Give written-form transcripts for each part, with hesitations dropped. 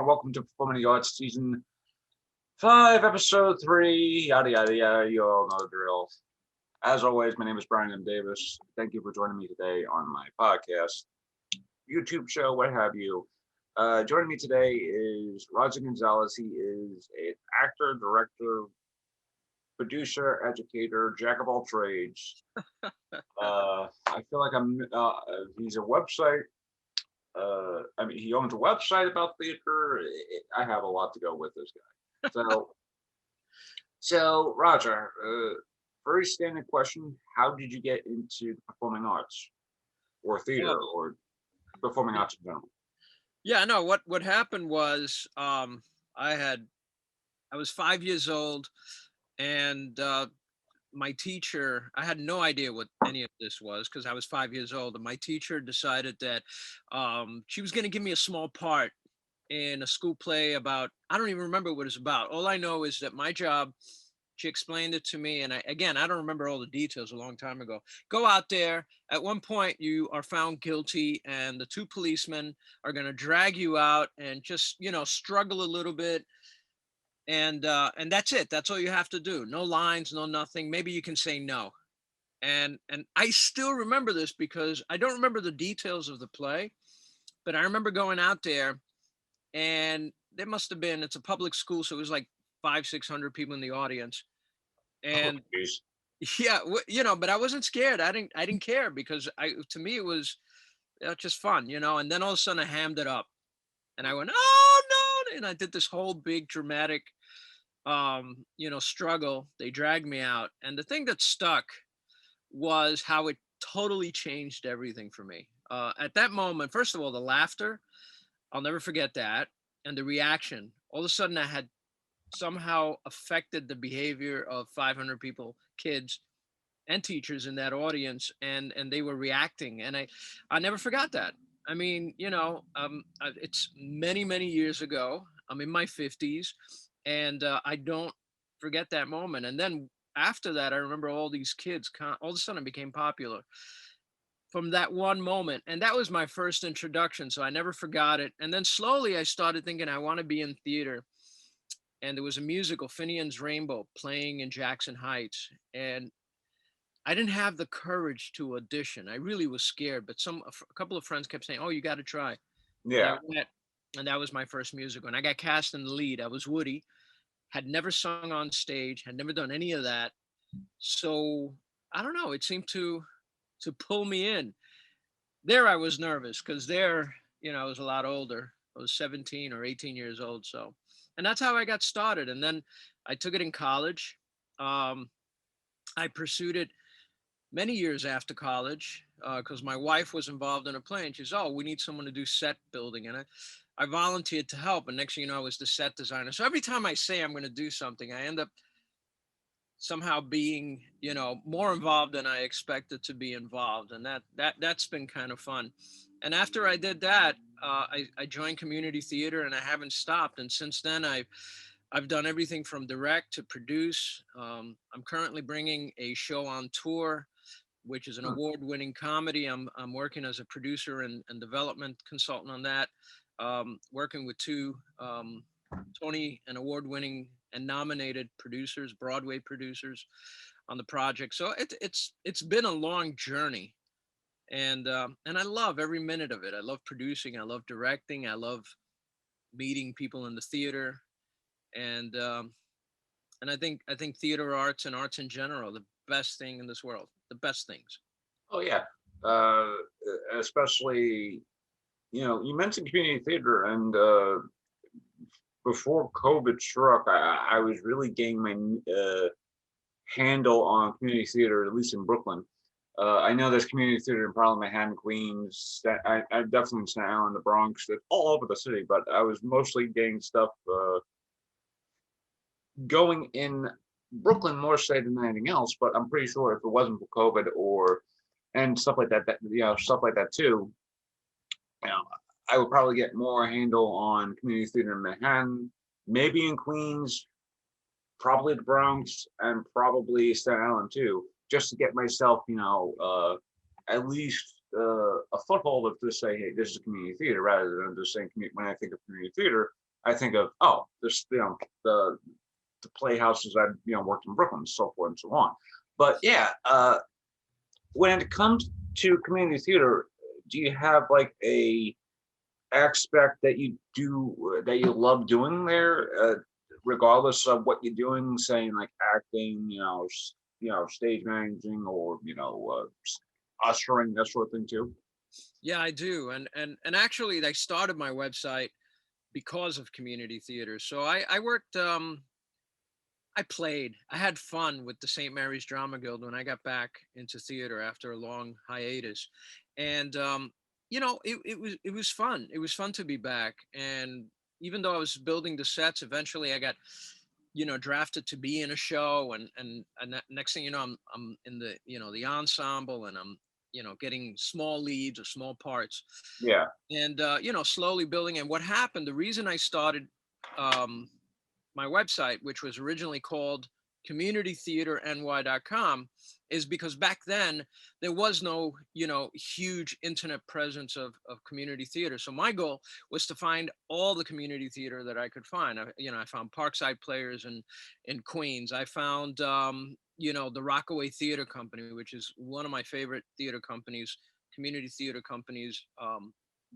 and welcome to Performing the Arts Season 5, Episode 3, yada yada yada, you all know the drill. As always, my name is Brian M. Davis. Thank you for joining me today on my podcast, YouTube show, what have you. Joining me today is Roger Gonzalez. He is an actor, director, producer, educator, jack of all trades. I feel like he's a website. He owns a website about theater. I have a lot to go with this guy. So Roger, very standard question: how did you get into the performing arts, or theater, Oh, or performing arts in general? yeah, no, what happened was I had I was 5 years old and my teacher, I had no idea what any of this was because I was 5 years old, and my teacher decided that she was going to give me a small part in a school play about, I don't even remember what it was about. All I know is that my job, she explained it to me, and I don't remember all the details, a long time ago. Go out there. At one point, you are found guilty, and the two policemen are going to drag you out and just, struggle a little bit, and that's it. That's all you have to do. No lines, no nothing. Maybe you can say no. And I still remember this because I don't remember the details of the play, but I remember going out there, and there must have been, it's a public school, so it was like 500-600 people in the audience. Oh, And geez. yeah, but I wasn't scared. I didn't care because to me it was just fun, and then all of a sudden I hammed it up and I went, oh no, and I did this whole big dramatic struggle. They dragged me out, and the thing that stuck was how it totally changed everything for me. At that moment, first of all, the laughter, I'll never forget that, and the reaction. All of a sudden I had somehow affected the behavior of 500 people, kids and teachers in that audience, and they were reacting, and I never forgot that. I mean, it's many years ago. I'm in my 50s, and I don't forget that moment. And then after that, I remember all these kids all of a sudden became popular from that one moment, and that was my first introduction, so I never forgot it. And then slowly I started thinking I want to be in theater, and there was a musical, Finian's Rainbow, playing in Jackson Heights, and I didn't have the courage to audition. I really was scared, but a couple of friends kept saying, "Oh, you got to try." And I Yeah. went, and that was my first musical. And I got cast in the lead. I was Woody. Had never sung on stage. Had never done any of that. So I don't know. It seemed to pull me in. There, I was nervous because there, I was a lot older. I was 17 or 18 years old. So, and that's how I got started. And then I took it in college. Um, I pursued it many years after college because my wife was involved in a play, and she says, "Oh, we need someone to do set building," and I volunteered to help. And next thing you know, I was the set designer. So every time I say I'm going to do something, I end up somehow being, more involved than I expected to be involved, and that's been kind of fun. And after I did that, I joined community theater, and I haven't stopped. And since then, I've done everything from direct to produce. I'm currently bringing a show on tour, which is an Hmm. award-winning comedy. I'm working as a producer and development consultant on that. Working with two Tony and award-winning and nominated producers, Broadway producers, on the project. So it's been a long journey, and I love every minute of it. I love producing. I love directing. I love meeting people in the theater, and I think theater arts and arts in general are the best thing in this world. The best things. Oh, yeah. Uh, Especially, you mentioned community theater, and before COVID struck, I was really getting my handle on community theater, at least in Brooklyn. I know there's community theater in probably Manhattan, Queens. I definitely in Staten Island, the Bronx, all over the city. But I was mostly getting stuff going in Brooklyn more so than anything else. But I'm pretty sure if it wasn't for COVID or and stuff like that, stuff like that too, you know, I would probably get more handle on community theater in Manhattan, maybe in Queens, probably the Bronx, and probably Staten Island too, just to get myself, at least a foothold of to say, hey, this is a community theater, rather than just saying when I think of community theater, I think of, this, the playhouses that worked in Brooklyn, so forth and so on. But yeah, when it comes to community theater, do you have like a aspect that you do that you love doing there, regardless of what you're doing, saying like acting, stage managing, or ushering, that sort of thing too? Yeah, I do. And actually they started my website because of community theater. So I worked I played. I had fun with the St. Mary's Drama Guild when I got back into theater after a long hiatus. And it was fun. It was fun to be back. And even though I was building the sets, eventually I got drafted to be in a show, and next thing you know, I'm in the the ensemble, and I'm getting small leads or small parts, Yeah, and slowly building. And what happened, the reason I started um my website, which was originally called communitytheaterny.com, is because back then there was no, huge internet presence of community theater. So my goal was to find all the community theater that I could find. I found Parkside Players in Queens. I found, the Rockaway Theater Company, which is one of my favorite theater companies, community theater companies.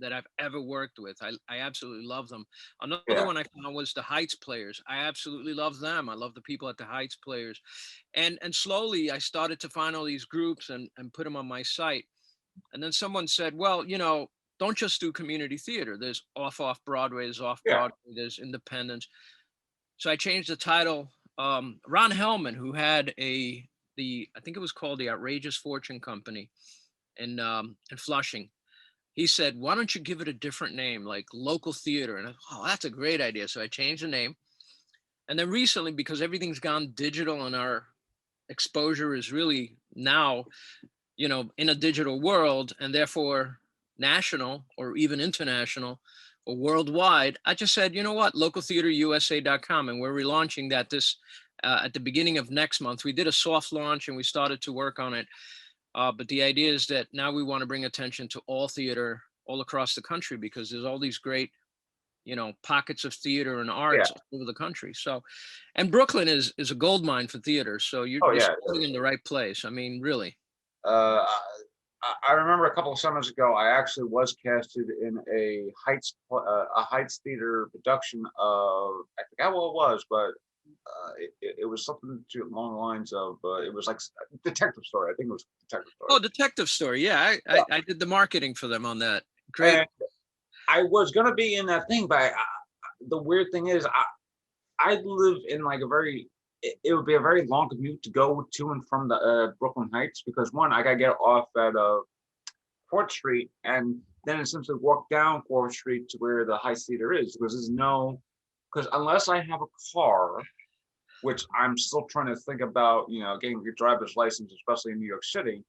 That I've ever worked with. I absolutely love them. Another yeah, one I found was the Heights Players. I absolutely love them. I love the people at the Heights Players. And slowly I started to find all these groups and put them on my site. And then someone said, well, don't just do community theater. There's off Broadway, there's off yeah, Broadway, there's independent. So I changed the title. Ron Hellman, who had I think it was called the Outrageous Fortune Company in Flushing, he said, why don't you give it a different name, like local theater? And that's a great idea. So I changed the name. And then recently, because everything's gone digital and our exposure is really now, in a digital world, and therefore national or even international or worldwide, I just said, you know what, localtheaterusa.com. And we're relaunching that at the beginning of next month. We did a soft launch and we started to work on it. But the idea is that now we want to bring attention to all theater all across the country, because there's all these great, pockets of theater and yeah. arts all over the country. So, and Brooklyn is a gold mine for theater. So Oh you're yeah. starting in the right place. I mean, really. Uh, I remember a couple of summers ago, I actually was casted in a Heights theater production of, I forgot what it was, but it was something along the lines of, it was like detective story. I think it was detective story. Oh, Detective Story. Yeah, I did the marketing for them on that. Great. And I was gonna be in that thing, but the weird thing is, I live in like it would be a very long commute to go to and from the Brooklyn Heights, because one, I gotta get off at 4th Street and then essentially walk down 4th Street to where the Heights Theater is, because because unless I have a car, which I'm still trying to think about, getting a driver's license, especially in New York City.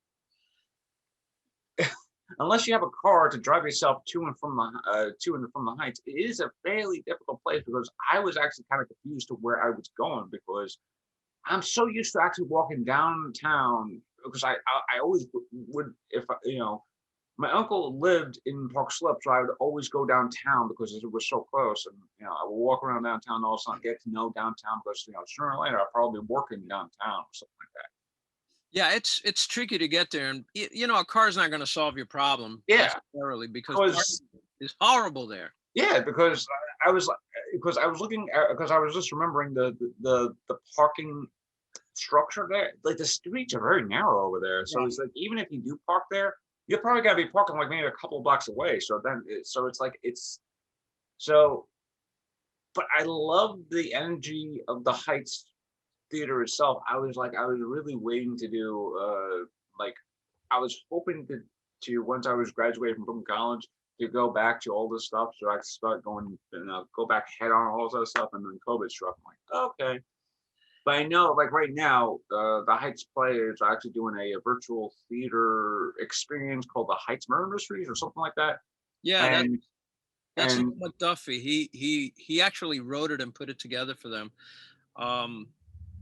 Unless you have a car to drive yourself to and from the Heights, it is a fairly difficult place, because I was actually kind of confused to where I was going, because I'm so used to actually walking downtown, because I always would, if my uncle lived in Park Slope, so I would always go downtown because it was so close, and I would walk around downtown, all of a sudden get to know downtown, because sooner or later I'll probably be working downtown or something like that. Yeah, it's tricky to get there, and a car's not going to solve your problem Yeah, necessarily, because because parking is horrible there. yeah, because I was because I was looking at, because I was just remembering the parking structure there. Like the streets are very narrow over there, so Yeah. it's like even if you do park there, you're probably gotta be parking like maybe a couple of blocks away. So it's like so. But I love the energy of the Heights theater itself. I was really waiting to do like I was hoping to once I was graduating from college, to go back to all this stuff, so I could start going, go back head on all this other stuff, and then COVID struck. I'm like, okay. But I know, like right now, the Heights players are actually doing a virtual theater experience called the Heights Murder Mysteries or something like that. Yeah, And that's and Neil McDuffie. He actually wrote it and put it together for them. Um,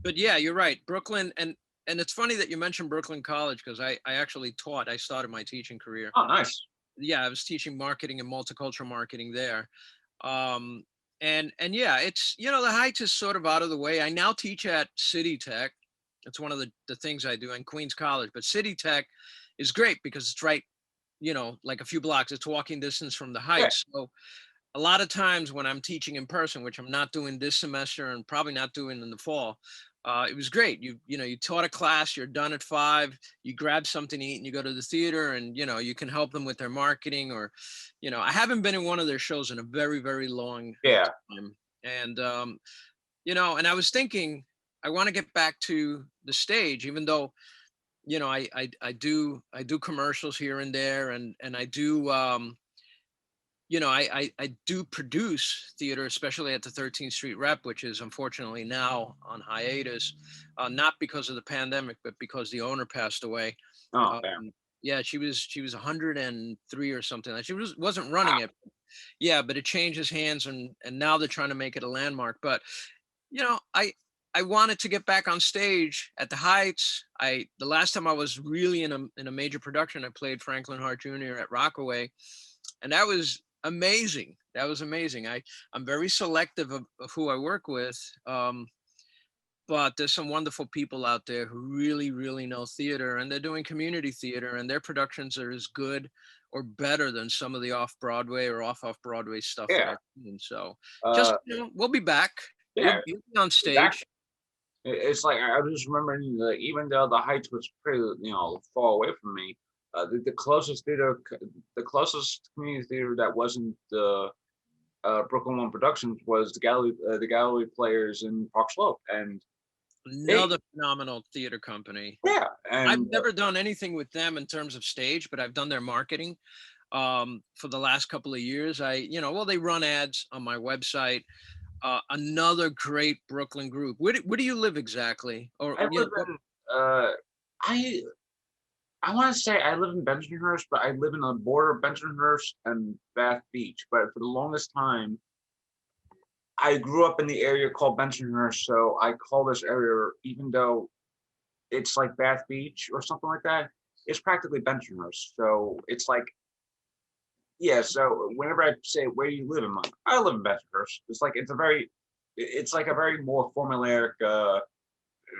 but yeah, you're right. Brooklyn, and it's funny that you mentioned Brooklyn College, because I actually taught. I started my teaching career. oh, nice. Yeah, I was teaching marketing and multicultural marketing there. Um, And yeah, it's, the Heights is sort of out of the way. I now teach at City Tech. It's one of the things I do in Queens College, but City Tech is great because it's right, like a few blocks. It's walking distance from the Yeah, Heights. So a lot of times when I'm teaching in person, which I'm not doing this semester and probably not doing in the fall, it was great. You taught a class, you're done at 5, you grab something to eat and you go to the theater, and you can help them with their marketing. Or, I haven't been in one of their shows in a very, very long yeah, time. And and I was thinking I want to get back to the stage, even though, I do commercials here and there, and I do I do produce theater, especially at the 13th Street Rep, which is unfortunately now on hiatus, not because of the pandemic, but because the owner passed away. oh, Um, damn. yeah, she was 103 or something. Like, she wasn't running Wow. it. Yeah, but it changes hands, and now they're trying to make it a landmark. But I wanted to get back on stage at the Heights. The last time I was really in a major production, I played Franklin Hart Jr. at Rockaway, and that was amazing. That was amazing. I'm very selective of who I work with, but there's some wonderful people out there who really, really know theater, and they're doing community theater, and their productions are as good or better than some of the off Broadway or off Broadway stuff that Yeah, I've seen. So just, uh, we'll be back. yeah, You'll be on exactly. stage. It's like I was just remembering that even though the Heights was pretty, far away from me, the closest theater, the closest community theater that wasn't the Brooklyn One Productions was the Gallery Players in Park Slope, and they, Another phenomenal theater company. yeah, I've and never done anything with them in terms of stage, but I've done their marketing for the last couple of years. Well, they run ads on my website. Another great Brooklyn group. Where do you live exactly? Or, I live in, uh, I I want to say I live in Bensonhurst, but I live in the border of Bensonhurst and Bath Beach. But for the longest time, I grew up in the area called Bensonhurst, so I call this area, even though it's like Bath Beach or something like that, it's practically Bensonhurst. So it's like, yeah. So whenever I say where do you live, I'm like, I live in Bensonhurst. It's like a very more formulaic. There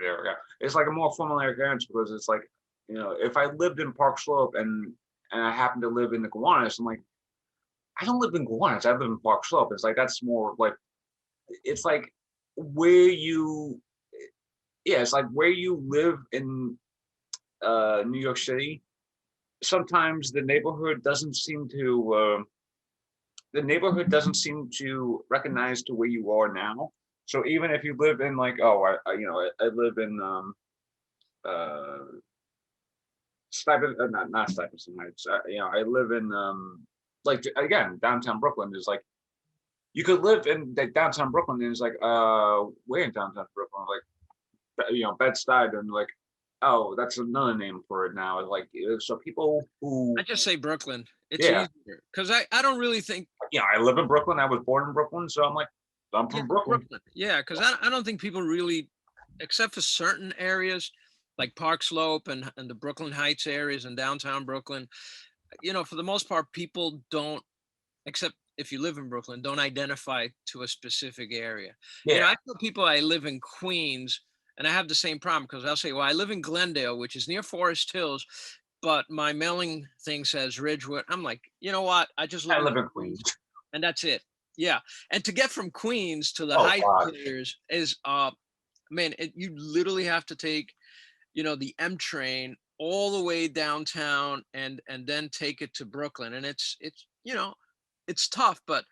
we go. It's like a more formulaic answer because it's like, if I lived in Park Slope and I happen to live in the Gowanus, I'm like, I don't live in Gowanus. I live in Park Slope. It's like that's more like it's like where you yeah, it's like where you live in New York City. Sometimes the neighborhood doesn't seem to recognize to where you are now. So even if you live in like I live in uh Stuyvesant, not Stuyvesant Heights. I live in like again downtown Brooklyn is like you could live in like downtown Brooklyn and it's like where in downtown Brooklyn like Bed-Stuy and like oh that's another name for it now. It's like so people who I just say Brooklyn. It's yeah easier because I don't really think. I live in Brooklyn. I was born in Brooklyn, so I'm like I'm Yeah, from Brooklyn. Brooklyn. Yeah, because I don't think people really, except for certain areas like Park Slope and the Brooklyn Heights areas and downtown Brooklyn. For the most part, people don't, except if you live in Brooklyn, don't identify to a specific area. Yeah, I tell people I live in Queens, and I have the same problem because I'll say, well, I live in Glendale, which is near Forest Hills, but my mailing thing says Ridgewood. I'm like, you know what? I just live I in live in Queens. Queens, and that's it. Yeah, and to get from Queens to the Oh high God, players is, man, you literally have to take, the M train all the way downtown and then take it to Brooklyn. And it's tough, but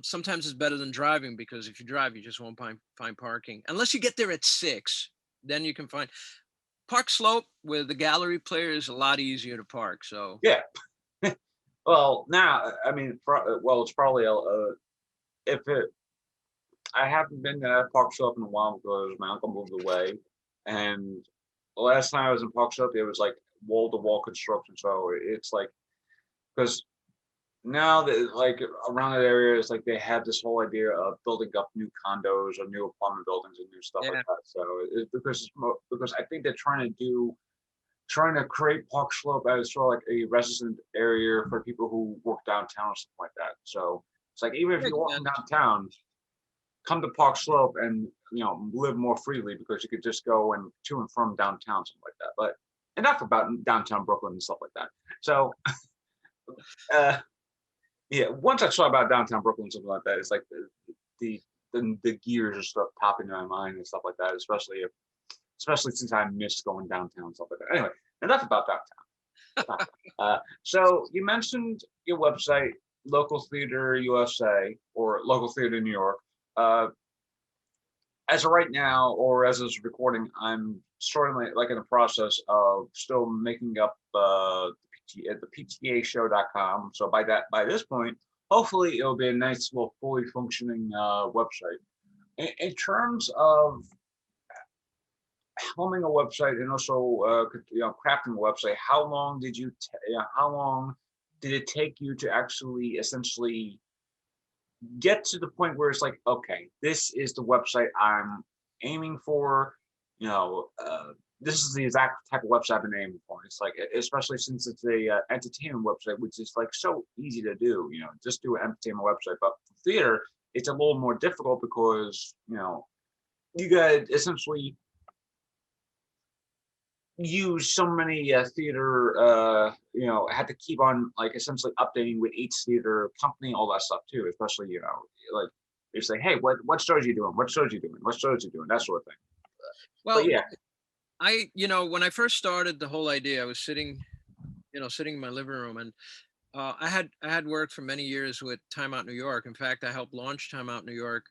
sometimes it's better than driving, because if you drive, you just won't find parking unless you get there at 6. Then you can find Park Slope with the gallery player is a lot easier to park. So yeah. Well, now I mean, it's probably if it. I haven't been to Park Slope in a while because my uncle moved away, and the last time I was in Park Slope, it was like wall to wall construction. So it's like because now that like around that area, it's like they have this whole idea of building up new condos or new apartment buildings and new stuff like yeah, that. So it's because I think they're trying to create Park Slope as sort of like a resident area for people who work downtown or something like that. So It's like even if Makes you're walking sense. downtown, come to Park Slope and live more freely because you could just go and to and from downtown, something like that. But enough about downtown Brooklyn and stuff like that. So uh, yeah, once I saw about downtown Brooklyn and something like that, it's like the the gears just start popping in my mind and stuff like that. Especially since I miss going downtown and stuff like that. Anyway, enough about downtown. So you mentioned your website, Local Theater USA or Local Theater New York. Uh, as of right now, or as of this recording, I'm sort of like in the process of still making up the PTAshow.com. So by this point, hopefully it'll be a nice, little fully functioning website. In terms of helming a website and also crafting a website, how long did it take you to actually essentially get to the point where it's like, okay, this is the website I'm aiming for. You know, this is the exact type of website I've been aiming for. It's like, especially since it's a entertainment website, which is like so easy to do. Just do an entertainment website. But for theater, it's a little more difficult because you got essentially use so many theater had to keep on like essentially updating with each theater company, all that stuff too, especially like they say, hey, what shows you doing, what shows you doing, that sort of thing. But Well, yeah. when I first started the whole idea, I was sitting in my living room, and I had worked for many years with Time Out New York. In fact, I helped launch Time Out New York.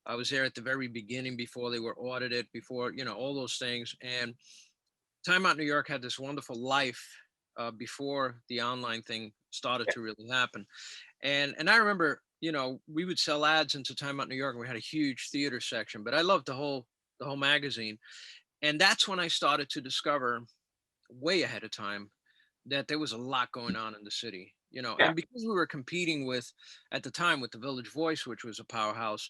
I was there at the very beginning before they were audited, before all those things. And Time Out New York had this wonderful life before the online thing started Yeah, to really happen. And I remember, we would sell ads into Time Out New York, and we had a huge theater section. But I loved the whole magazine, and that's when I started to discover, way ahead of time, that there was a lot going on in the city. yeah, And because we were competing with, at the time, with the Village Voice, which was a powerhouse,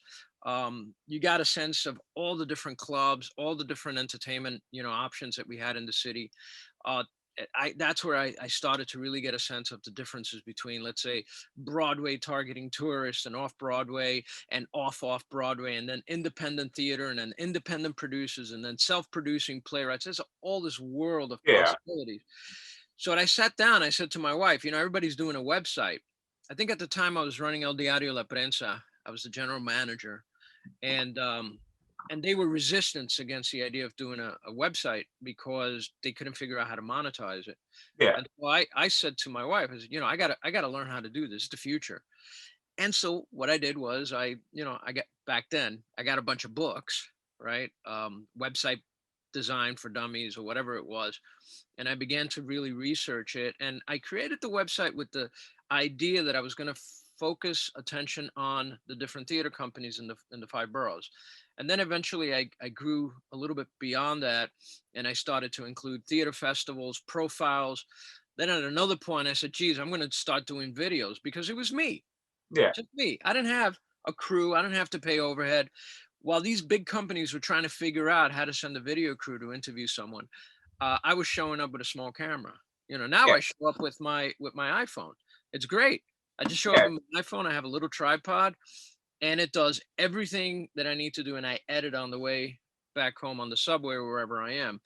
you got a sense of all the different clubs, all the different entertainment options that we had in the city. uh, that's where I started to really get a sense of the differences between, let's say, Broadway targeting tourists, and off Broadway, and off Broadway, and then independent theater, and then independent producers, and then self-producing playwrights. There's all this world of yeah, possibilities. So when I sat down, I said to my wife, everybody's doing a website. I think at the time I was running El Diario La Prensa. I was the general manager, and they were resistance against the idea of doing a website because they couldn't figure out how to monetize it. yeah, And so I said to my wife, I said, I gotta learn how to do this. It's the future. And so what I did was, I got, back then I got a bunch of books, right? Website design for dummies, or whatever it was. And I began to really research it. And I created the website with the idea that I was going to focus attention on the different theater companies in the five boroughs. And then eventually I grew a little bit beyond that, and I started to include theater festivals, profiles. Then at another point, I said, geez, I'm going to start doing videos, because it was me, yeah, just me. I didn't have a crew. I didn't have to pay overhead. While these big companies were trying to figure out how to send a video crew to interview someone, I was showing up with a small camera. Now yeah, I show up with my iPhone. It's great. I just show up yeah, with my iPhone. I have a little tripod, and it does everything that I need to do, and I edit on the way back home on the subway or wherever I am.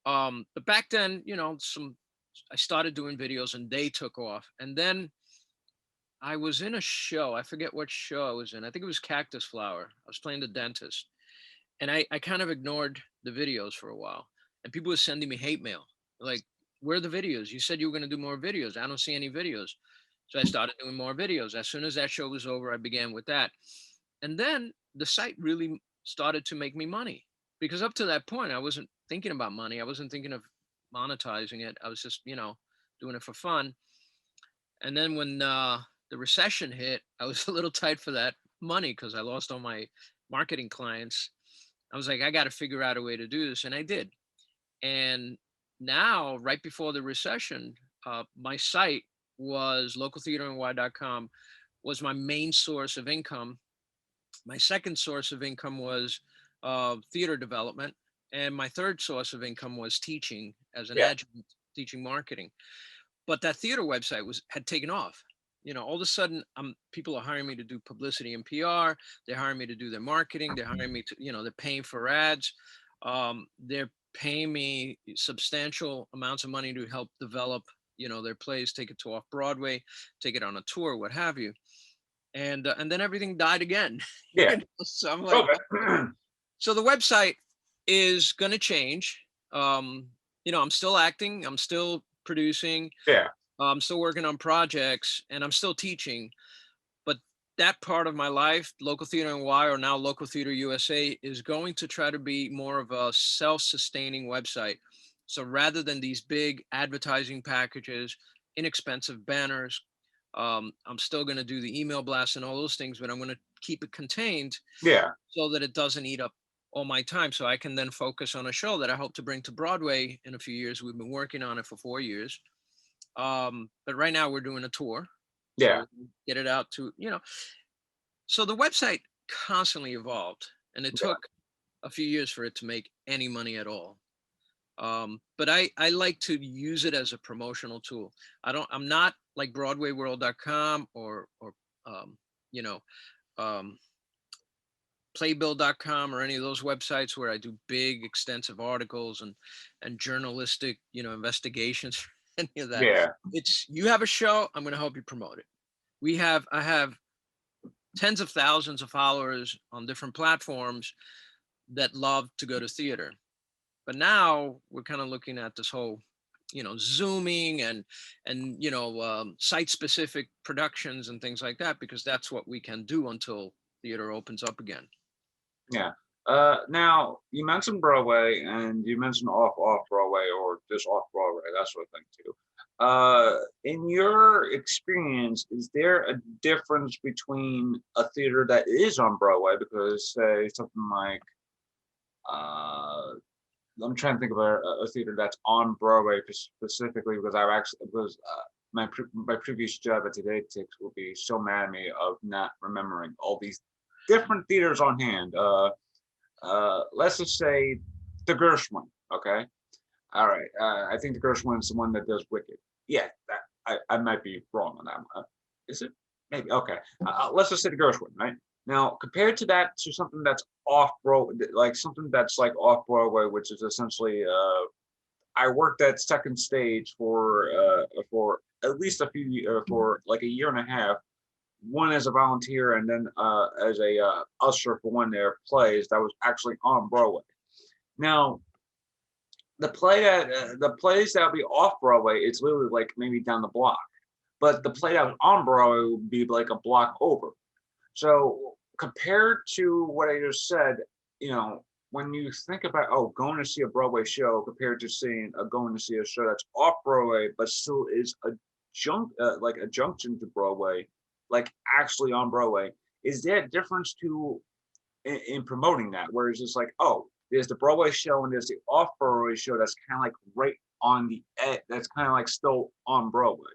But back then, I started doing videos, and they took off. And then I was in a show. I forget what show I was in. I think it was Cactus Flower. I was playing the dentist, and I kind of ignored the videos for a while. And people were sending me hate mail, like, where are the videos? You said you were going to do more videos. I don't see any videos. So I started doing more videos. As soon as that show was over, I began with that. And then the site really started to make me money, because up to that point, I wasn't thinking about money. I wasn't thinking of monetizing it. I was just, doing it for fun. And then when the recession hit, I was a little tight for that money, because I lost all my marketing clients. I was like, I got to figure out a way to do this. And I did. And now, right before the recession, my site was localtheaterny.com, was my main source of income. My second source of income was theater development. And my third source of income was teaching as an yeah, adjunct, teaching marketing. But that theater website had taken off. all of a sudden people are hiring me to do publicity and PR. They're hiring me to do their marketing. They're hiring me to, they're paying for ads. They're paying me substantial amounts of money to help develop, their plays, take it to off Broadway, take it on a tour, what have you. And then everything died again. Yeah. So I'm like, Okay. so the website is going to change. I'm still acting. I'm still producing. Yeah. I'm still working on projects, and I'm still teaching. But that part of my life, Local Theater NY, or now Local Theater USA, is going to try to be more of a self-sustaining website. So rather than these big advertising packages, inexpensive banners, I'm still going to do the email blasts and all those things, but I'm going to keep it contained Yeah. so that it doesn't eat up all my time. So I can then focus on a show that I hope to bring to Broadway in a few years. We've been working on it for 4 years. But right now we're doing a tour. Yeah. So get it out to, so the website constantly evolved, and it Yeah. took a few years for it to make any money at all. But I like to use it as a promotional tool. I'm not like BroadwayWorld.com or you know, um, Playbill.com or any of those websites where I do big, extensive articles and journalistic, investigations, any of that. Yeah. It's, you have a show, I'm going to help you promote it. I have tens of thousands of followers on different platforms that love to go to theater. But now we're kind of looking at this whole, zooming and site specific productions and things like that, because that's what we can do until theater opens up again. Yeah. Now you mentioned Broadway and you mentioned off Broadway or just off Broadway, that sort of thing too. In your experience, is there a difference between a theater that is on Broadway, because say something like I'm trying to think of a theater that's on Broadway specifically, because my previous job at Today Ticks will be so mad at me of not remembering all these different theaters on hand. Let's just say the Gershwin. Okay, all right. I think the Gershwin is the one that does Wicked. Yeah, I might be wrong on that one. Is it? Maybe. Okay. Let's just say the Gershwin, right? Now, compared to that, to something that's off Broadway, like something that's like off Broadway, which is essentially, I worked at second stage for at least for like a year and a half. One as a volunteer, and then as a usher for one of their plays that was actually on Broadway. Now, the plays that'll be off Broadway, it's literally like maybe down the block, but the play that was on Broadway would be like a block over. So compared to what I just said, when you think about going to see a Broadway show compared to going to see a show that's off Broadway but still is like a junction to Broadway, like actually on Broadway, is there a difference in promoting that? Whereas it's like, there's the Broadway show and there's the off Broadway show that's kind of like right on the edge, that's kind of like still on Broadway.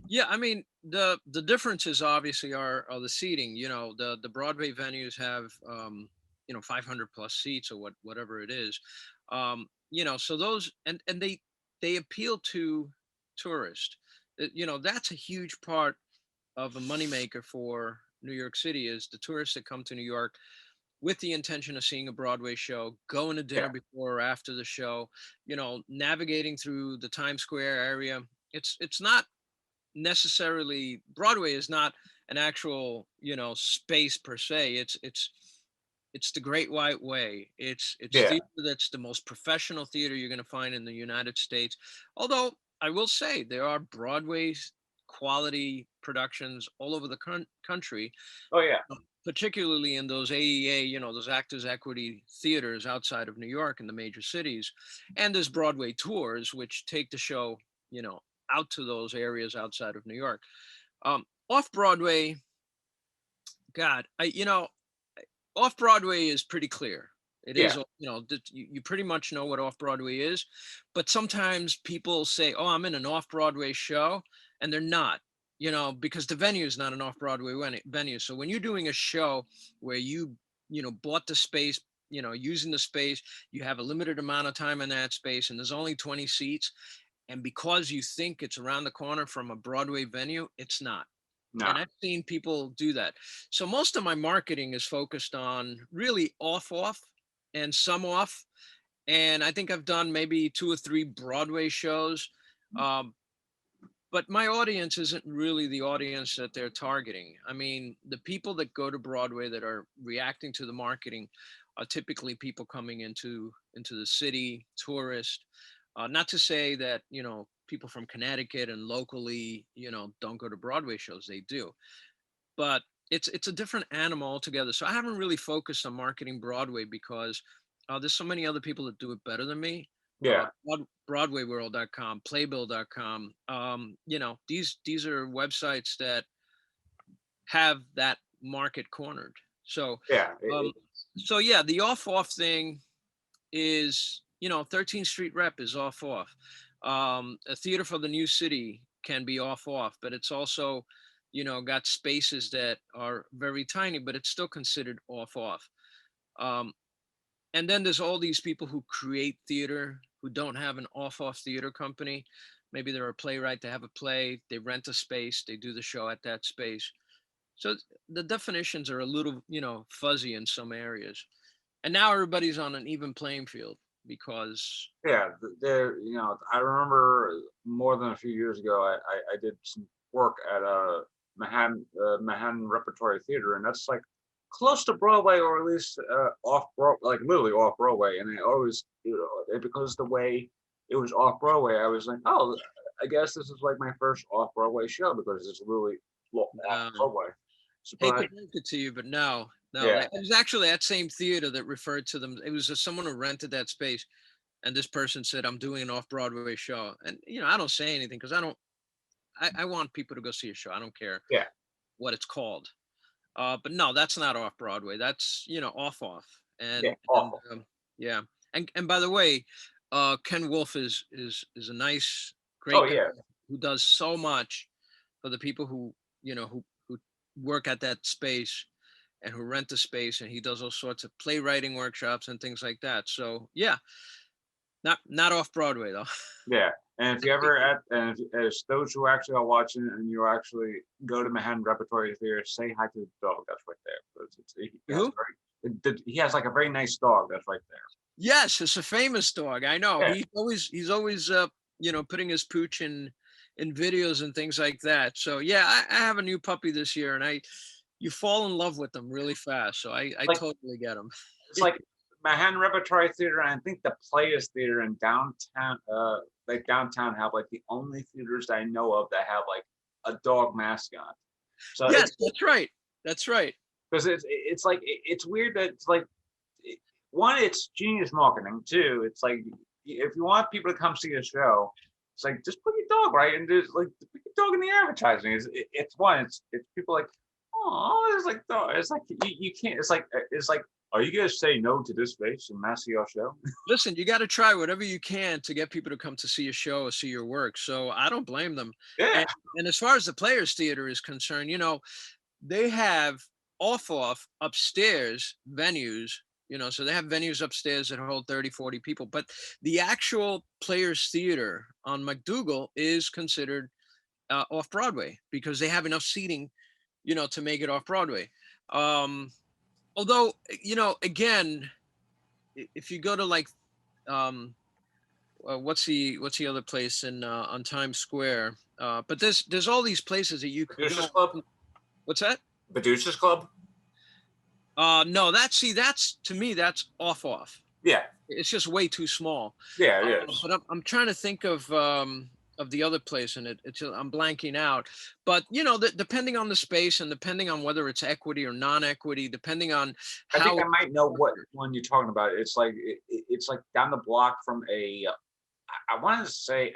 Yeah, I mean, the differences obviously are the seating. The Broadway venues have 500 plus seats or whatever it is. So those and they appeal to tourists. That's a huge part of a moneymaker for New York City, is the tourists that come to New York with the intention of seeing a Broadway show, going to dinner Yeah. before or after the show, navigating through the Times Square area. It's not necessarily, Broadway is not an actual, space per se. It's the Great White Way. It's Yeah. theater that's the most professional theater you're going to find in the United States. Although I will say there are Broadway quality productions all over the country, Oh yeah. particularly in those AEA, those Actors Equity theaters outside of New York in the major cities. And there's Broadway tours, which take the show, out to those areas outside of New York. Off Broadway, God, off Broadway is pretty clear. It Yeah. is, you pretty much know what off Broadway is, but sometimes people say, "Oh, I'm in an off Broadway show," and they're not, because the venue is not an off Broadway venue. So when you're doing a show where bought the space, using the space, you have a limited amount of time in that space, and there's only 20 seats, and because you think it's around the corner from a Broadway venue, it's not. No. And I've seen people do that. So most of my marketing is focused on really off and some off. And I think I've done maybe 2 or 3 Broadway shows. Um, but my audience isn't really the audience that they're targeting. I mean, the people that go to Broadway that are reacting to the marketing are typically people coming into the city, tourists. Not to say that, people from Connecticut and locally, don't go to Broadway shows. They do, but it's a different animal altogether. So I haven't really focused on marketing Broadway because there's so many other people that do it better than me. Yeah. Broadwayworld.com, playbill.com. These are websites that have that market cornered. So Yeah. um so yeah, the off thing is, 13th Street Rep is off. A theater for the new city can be off, but it's also, got spaces that are very tiny, but it's still considered off. Um, and then there's all these people who create theater who don't have an off theater company. Maybe they're a playwright, they have a play, they rent a space, they do the show at that space. So the definitions are a little, fuzzy in some areas. And now everybody's on an even playing field because Yeah, there. I remember more than a few years ago, I did some work at a Manhattan Repertory Theater, and that's like close to Broadway, or at least off Broadway, like literally off Broadway. And I always, because the way it was off Broadway, I was like, oh, I guess this is like my first off Broadway show because it's literally off no, Broadway. So, hate to but break it to you, but no, yeah, it was actually that same theater that referred to them. It was someone who rented that space, and this person said, "I'm doing an off-Broadway show," and I don't say anything because I don't. I want people to go see a show. I don't care yeah, what it's called. But no, that's not off Broadway. That's off, yeah, and awful. yeah. And by the way, Ken Wolf is a nice, Oh great guy yeah, who does so much for the people who who work at that space and who rent the space, and he does all sorts of playwriting workshops and things like that. So yeah, not off Broadway though. yeah. And if you ever and if, as those who actually are watching and you actually go to Manhattan Repertory Theater, say hi to the dog that's right there. Because he has Who? he has like a very nice dog that's right there. Yes, it's a famous dog. I know. Yeah, He's always putting his pooch in videos and things like that. So yeah, I have a new puppy this year, and you fall in love with them really fast. So I like totally get them. it's like Manhattan Repertory Theater, and I think the Players Theater in downtown, like downtown, have like the only theaters that I know of that have like a dog mascot. So Yes, it's that's right. That's right. because it's like it's weird that it's like one, it's genius marketing. Two, it's like if you want people to come see a show, it's like just put your dog right and just like put your dog in the advertising. It's one, it's people like, oh, it's like dog. It's like you can't. It's like, are you gonna say no to this face and not see our show? Listen, you got to try whatever you can to get people to come to see a show or see your work. So I don't blame them. Yeah, And as far as the Players Theater is concerned, they have off upstairs venues, so they have venues upstairs that hold 30, 40 people, but the actual Players Theater on McDougal is considered off Broadway because they have enough seating, to make it off Broadway. um Although, again, if you go to like um what's the other place in on Times Square, but there's all these places that you can Producers go. Club, What's that? Producers Club. No, that's to me, that's off. Yeah, It's just way too small. yeah, it is. But I'm trying to think of the other place, and I'm blanking out. But depending on the space and depending on whether it's equity or non-equity, depending on I think how I it's might know what structured. one you're talking about. It's like it's like down the block from a I wanted to say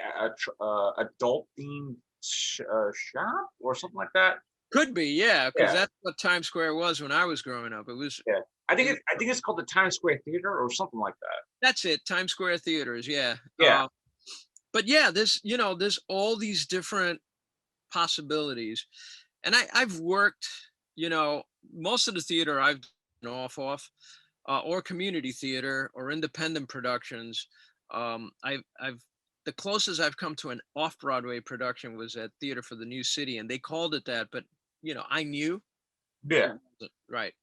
adult themed shop or something like that. Could be, yeah, because Yeah, that's what Times Square was when I was growing up. It was, yeah. it was I think it's called the Times Square Theater or something like that. that's it, Times Square theaters, yeah. Yeah, But yeah, there's all these different possibilities, and I've worked, you know, most of the theater I've done or community theater or independent productions. I've the closest I've come to an off Broadway production was at Theater for the New City, and they called it that, but I knew, but it Yeah. wasn't right.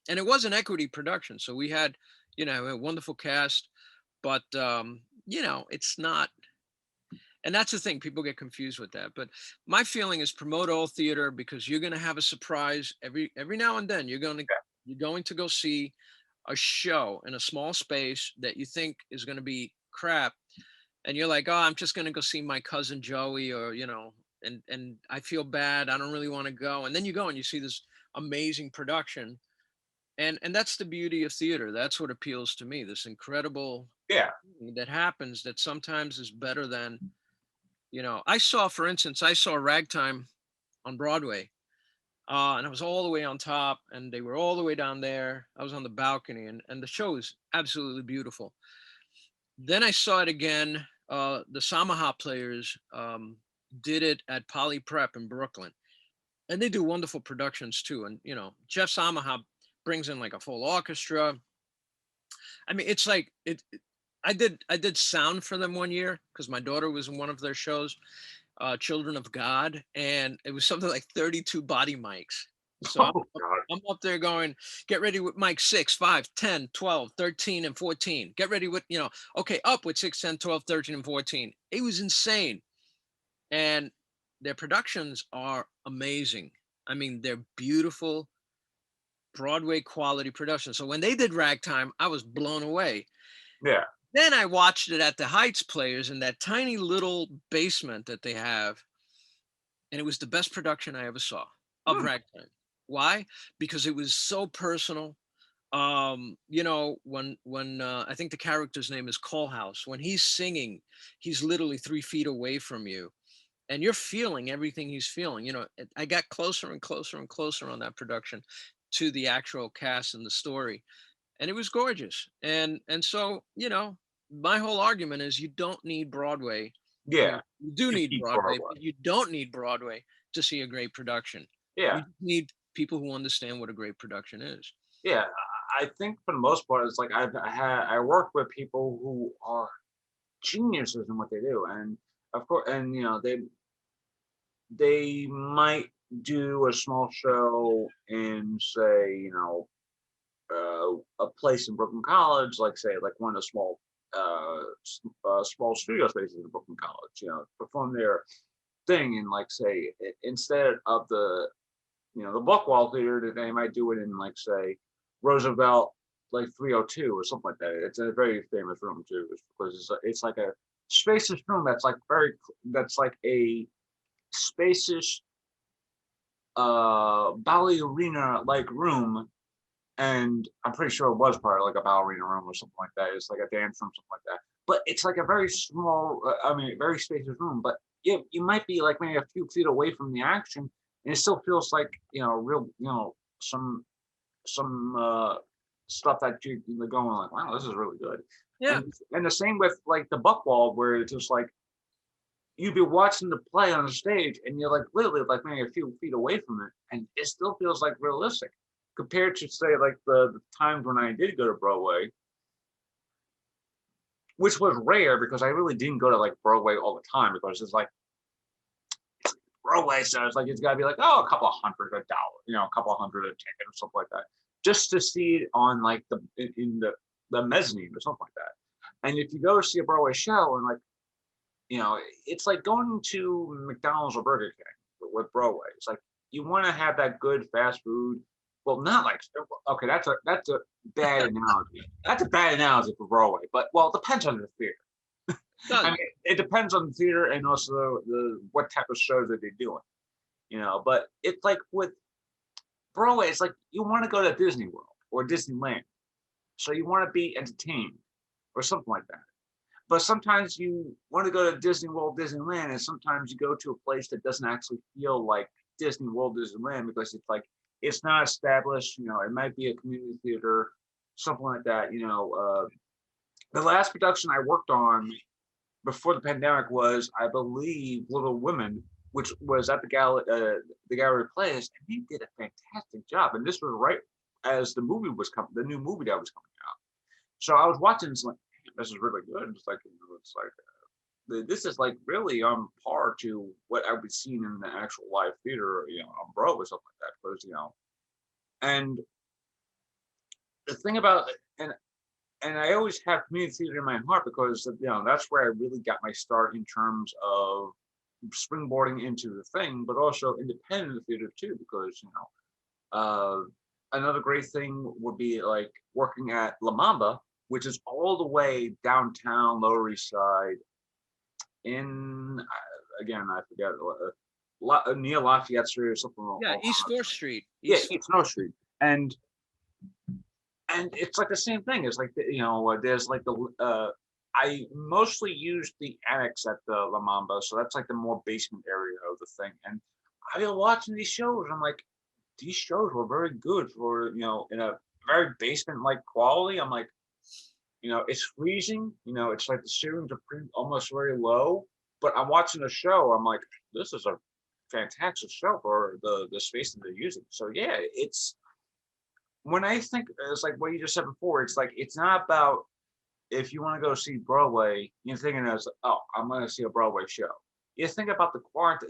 And it was an equity production. So we had, a wonderful cast, but it's not. And that's the thing, people get confused with that. But my feeling is promote all theater, because you're going to have a surprise every now and then. You're going to go see a show in a small space that you think is going to be crap, and you're like, oh, I'm just going to go see my cousin Joey, or and I feel bad, I don't really want to go, and then you go and you see this amazing production. And that's the beauty of theater. That's what appeals to me, this incredible Yeah. thing that happens that sometimes is better than, I saw Ragtime on Broadway, and I was all the way on top, and they were all the way down there. I was on the balcony, and the show is absolutely beautiful. Then I saw it again. The Samaha players did it at Poly Prep in Brooklyn, and they do wonderful productions too. And Jeff Samaha brings in like a full orchestra. I mean, it's like I did sound for them one year because my daughter was in one of their shows, Children of God, and it was something like 32 body mics. So Oh God. I'm up there going, get ready with mic 6, 5, 10, 12, 13, and 14. Get ready with, okay, up with 6, 10, 12, 13, and 14. It was insane. And their productions are amazing. I mean, they're beautiful Broadway quality productions. So when they did Ragtime, I was blown away. Yeah. Then I watched it at the Heights Players in that tiny little basement that they have, and it was the best production I ever saw of Hmm. Ragtime. Why? Because it was so personal. When I think the character's name is Coalhouse, when he's singing, he's literally 3 feet away from you, and you're feeling everything he's feeling. I got closer and closer and closer on that production to the actual cast and the story, and it was gorgeous. And so my whole argument is you don't need Broadway. I Yeah. mean, you do You need keep Broadway, Broadway. but you don't need Broadway to see a great production. Yeah. You just need people who understand what a great production is. Yeah. I think for the most part, it's like I work with people who are geniuses in what they do, and of course, and they might do a small show in, say, a place in Brooklyn College, like say like one of the small studio spaces in Brooklyn College, perform their thing, and like say instead of the Buckwall Theater, that they might do it in, like say, Roosevelt, like 302 or something like that. It's a very famous room too, because it's like a spacious room that's like a spacious ballerina like room, and I'm pretty sure it was part of like a ballerina room or something like that. It's like a dance room, something like that. But it's like a very small, very spacious room. But you might be like maybe a few feet away from the action, and it still feels like real, some stuff that you're going like, wow, this is really good. Yeah. And the same with like the Buckwall, where it's just like you'd be watching the play on the stage, and you're like literally like maybe a few feet away from it, and it still feels like realistic compared to say like the times when I did go to Broadway, which was rare because I really didn't go to like Broadway all the time, because it's like Broadway, so it's like it's got to be like, oh, a couple of $100, a couple of hundred a ticket or something like that, just to see it on like in the mezzanine or something like that. And if you go see a Broadway show, and like it's like going to McDonald's or Burger King with Broadway. It's like you want to have that good fast food. Well, not like, okay, that's a bad analogy. That's a bad analogy for Broadway, but well, it depends on the theater. I Does. mean, it depends on the theater and also the what type of shows that they're doing. But it's like with Broadway, it's like you want to go to Disney World or Disneyland, so you want to be entertained or something like that. But sometimes you want to go to Disney World, Disneyland, and sometimes you go to a place that doesn't actually feel like Disney World, Disneyland, because it's like it's not established. It might be a community theater, something like that. The last production I worked on before the pandemic was, I believe, Little Women, which was at the Gallery Place, and he did a fantastic job. And this was right as the movie was coming, the new movie that was coming out. So I was watching this like, this is really good. It's like, it's like this is like really on par to what I would see in the actual live theater, on Broadway or something like that. Because and the thing about and I always have community theater in my heart because that's where I really got my start in terms of springboarding into the thing, but also independent theater too. Because another great thing would be like working at La Mamba, which is all the way downtown Lower East Side in again I forget near Lafayette Street or something Yeah, along East those Fourth lines. Street. Yeah, East. East North Street, and it's like the same thing. It's like there's like the I mostly use the annex at the La Mamba, so that's like the more basement area of the thing. And I've been watching these shows. I'm like, these shows were very good for in a very basement like quality. I'm like, it's freezing. It's like the ceilings are almost very low. But I'm watching the show. I'm like, this is a fantastic show for the space that they're using. So yeah, it's when I think it's like what you just said before. It's like it's not about if you want to go see Broadway, you're thinking as, oh, I'm going to see a Broadway show. You think about the quarantine,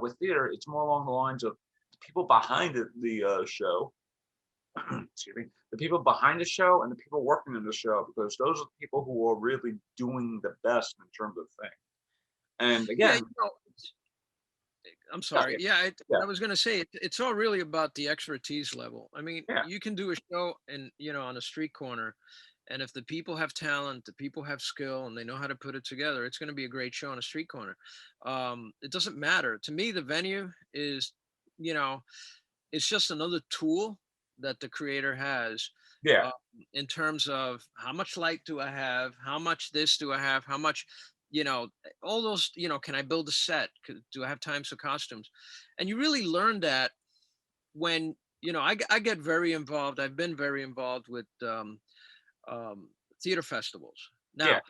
with theater, it's more along the lines of the people behind the show, excuse me, the people behind the show and the people working in the show, because those are the people who are really doing the best in terms of thing. And Yeah, again, I'm yeah, sorry. Yeah, yeah, I was going to say it's all really about the expertise level. I mean, yeah, you can do a show and on a street corner, and if the people have talent, the people have skill, and they know how to put it together, it's going to be a great show on a street corner. It doesn't matter to me. The venue is, you know, it's just another tool that the creator has. yeah, Uh, in terms of how much light do I have, how much this do I have, how much all those, can I build a set? Do I have time for costumes? And you really learn that when, I get very involved. I've been very involved with um, theater festivals. yeah, Now,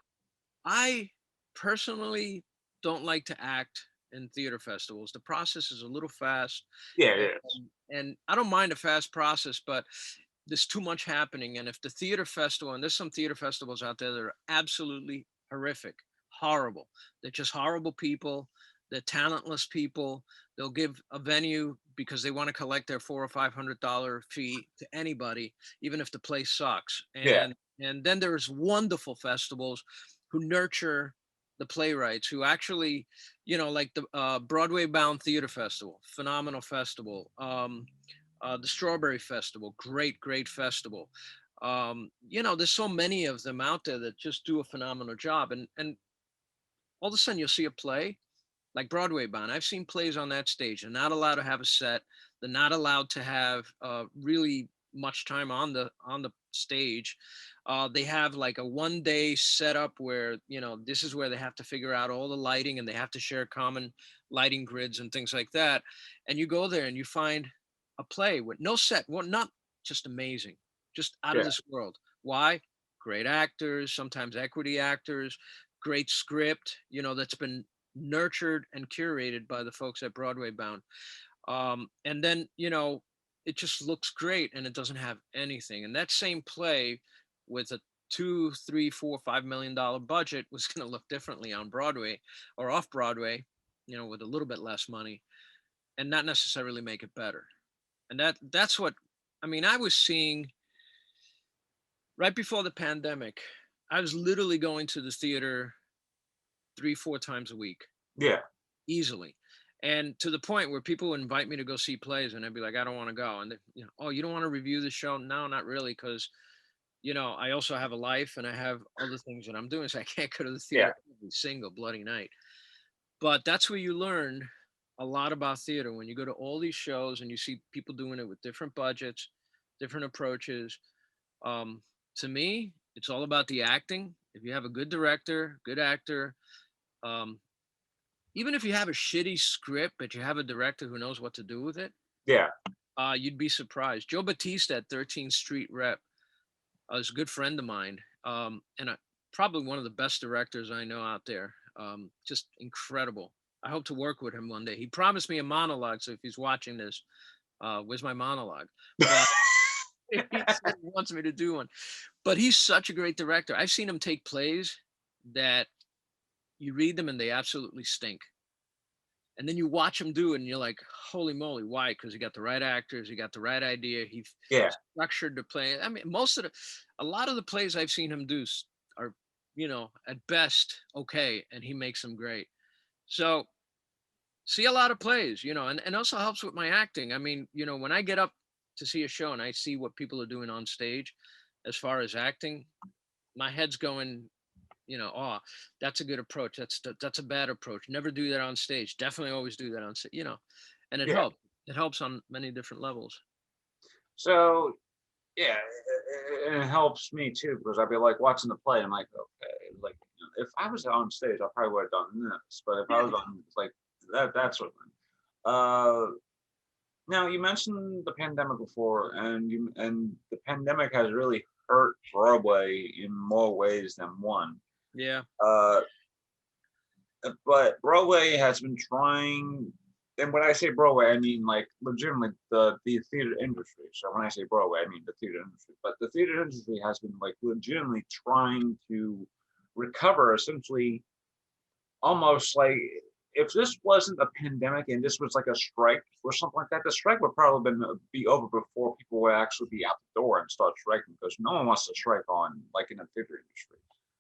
I personally don't like to act in theater festivals. The process is a little fast, yeah, and, yeah, and I don't mind a fast process, but there's too much happening. And if the theater festival, and there's some theater festivals out there that are absolutely horrific, horrible. They're just horrible people. They're talentless people. They'll give a venue because they want to collect their $400 or $500 fee to anybody, even if the place sucks. yeah, And then there's wonderful festivals who nurture the playwrights, who actually, like the Broadway Bound Theater Festival, phenomenal festival. The Strawberry Festival, great festival. There's so many of them out there that just do a phenomenal job. And all of a sudden you'll see a play like Broadway Bound. I've seen plays on that stage. They're not allowed to have a set. They're not allowed to have really much time on the stage. They have like a 1 day setup where this is where they have to figure out all the lighting, and they have to share common lighting grids and things like that. And you go there and you find a play with no set, well, not just amazing, just out of yeah, this world. Why? Great actors, sometimes equity actors, great script, that's been nurtured and curated by the folks at Broadway Bound. And then, it just looks great and it doesn't have anything. And that same play with a 2, 3, 4, $5 million budget was going to look differently on Broadway or off Broadway, with a little bit less money, and not necessarily make it better. And that's what I mean. I was seeing right before the pandemic, I was literally going to the theater 3, 4 times a week yeah, easily. And to the point where people would invite me to go see plays, and I'd be like, I don't want to go. And they, oh, you don't want to review the show? No, not really, because I also have a life and I have other things that I'm doing, so I can't go to the yeah, theater every single bloody night. But that's where you learn a lot about theater, when you go to all these shows and you see people doing it with different budgets, different approaches. Um, to me, it's all about the acting. If you have a good director, good actor, um, even if you have a shitty script, but you have a director who knows what to do with it, yeah, you'd be surprised. Joe Batista at 13th Street Rep is a good friend of mine, and probably one of the best directors I know out there. Just incredible. I hope to work with him one day. He promised me a monologue, so if he's watching this, where's my monologue? But he said he wants me to do one. But he's such a great director. I've seen him take plays that you read them and they absolutely stink. And then you watch him do it and you're like, holy moly, why? Because he got the right actors, he got the right idea, he Yeah. structured the play. I mean, a lot of the plays I've seen him do are, at best okay, and he makes them great. So see a lot of plays, and also helps with my acting. I mean, when I get up to see a show and I see what people are doing on stage as far as acting, my head's going, oh, that's a good approach. That's a bad approach. Never do that on stage. Definitely always do that on stage, and it Yeah. helps. It helps on many different levels. So yeah, it helps me too because I'd be like watching the play. I'm like, okay, like if I was on stage, I probably would have done this. But if I Yeah. was on like that sort of thing. Uh, Now you mentioned the pandemic before, and the pandemic has really hurt Broadway in more ways than one. Yeah. Uh, but Broadway has been trying, and when I say Broadway, I mean like legitimately the theater industry. So when I say Broadway, I mean the theater industry. But the theater industry has been like legitimately trying to recover, essentially, almost like if this wasn't a pandemic and this was like a strike or something like that, the strike would probably be over before people would actually be out the door and start striking because no one wants to strike on like in the theater industry.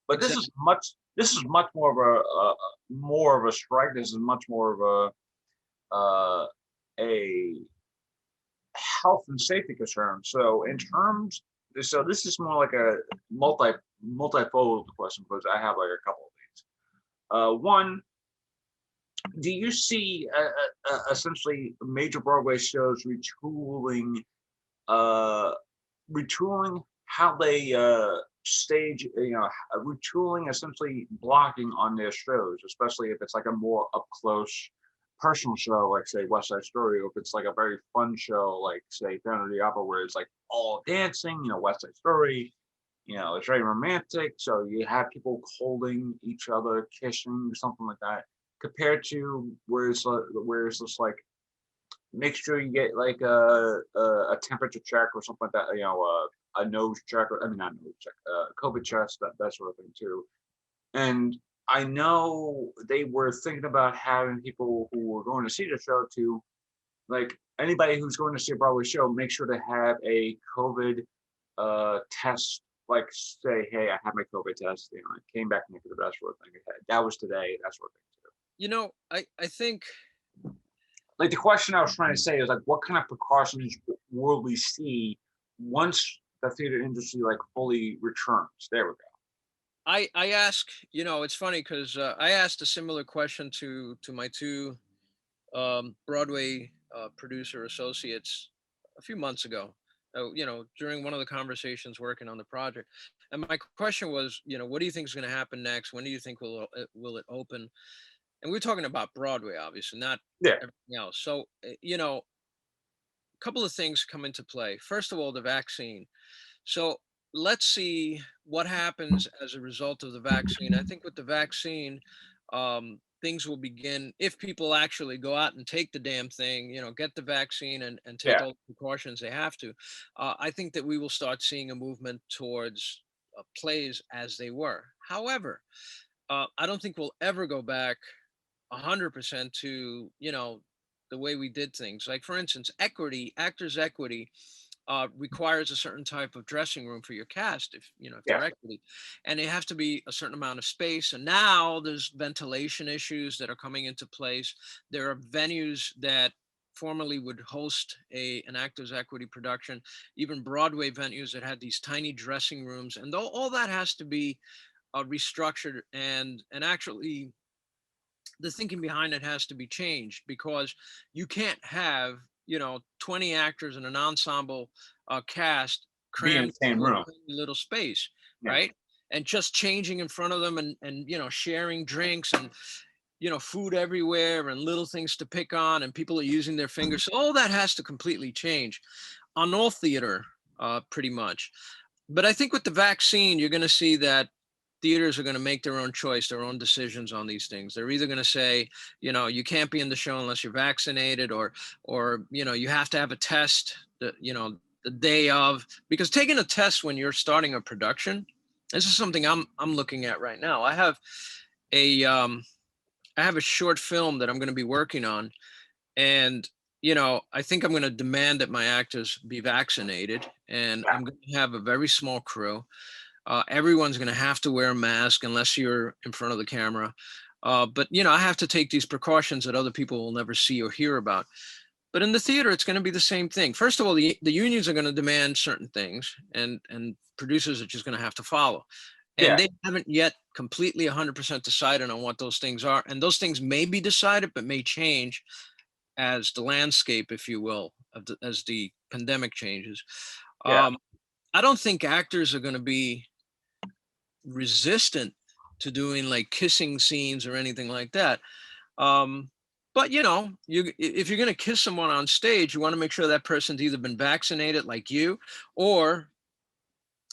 But Exactly. this is much more of more of a strike. This is much more of a health and safety concern. So in terms, so this is more like a multifold question because I have like a couple of things. One, do you see essentially major Broadway shows uh, retooling how they stage, retooling essentially blocking on their shows, especially if it's like a more up close personal show, like say West Side Story, or if it's like a very fun show, like say Phantom of the Opera, where it's like all dancing, West Side Story, it's very romantic. So you have people holding each other, kissing, something like that, compared to where it's just like make sure you get like a temperature check or something like that. A nose check, or I mean not nose check, COVID test, that sort of thing too. And I know they were thinking about having people who were going to see the show to like anybody who's going to see a Broadway show, make sure to have a COVID test. Like say, hey, I had my COVID test. I came back negative. That sort of thing. That was today. That sort of thing too. I think Like the question I was trying to say is like, what kind of precautions will we see once the theater industry like fully returns? There we go. I ask, it's funny because I asked a similar question to my two Broadway producer associates a few months ago. During one of the conversations working on the project, and my question was, what do you think is going to happen next? When do you think will it open? And we're talking about Broadway, obviously, not Yeah, everything else. So, a couple of things come into play. First of all, the vaccine. So let's see what happens as a result of the vaccine. I think with the vaccine, things will begin if people actually go out and take the damn thing, get the vaccine and take yeah, all the precautions they have to. I think that we will start seeing a movement towards plays as they were. However, I don't think we'll ever go back 100% to the way we did things. Like for instance, actors equity requires a certain type of dressing room for your cast if yeah, they're equity, and it has to be a certain amount of space. And now there's ventilation issues that are coming into place. There are venues that formerly would host an actors equity production, even Broadway venues that had these tiny dressing rooms, and all that has to be restructured, and actually the thinking behind it has to be changed because you can't have 20 actors in an ensemble cast be in crammed the same into a room. tiny little space, Yeah, right? And just changing in front of them, and sharing drinks, and food everywhere, and little things to pick on, and people are using their fingers. So all that has to completely change on all theater, pretty much. But I think with the vaccine, you're going to see that theaters are going to make their own choice, their own decisions on these things. They're either going to say, you can't be in the show unless you're vaccinated, or you have to have a test, the day of, because taking a test when you're starting a production, this is something I'm looking at right now. I have a I have a short film that I'm going to be working on, and I think I'm going to demand that my actors be vaccinated, and Yeah. I'm going to have a very small crew. Everyone's going to have to wear a mask unless you're in front of the camera. But I have to take these precautions that other people will never see or hear about. But in the theater, it's going to be the same thing. First of all, the unions are going to demand certain things, and producers are just going to have to follow. And Yeah. they haven't yet completely 100% decided on what those things are. And those things may be decided, but may change as the landscape, if you will, as the pandemic changes. Yeah. Um, I don't think actors are going to be resistant to doing like kissing scenes or anything like that. Um, but if you're going to kiss someone on stage, you want to make sure that person's either been vaccinated like you, or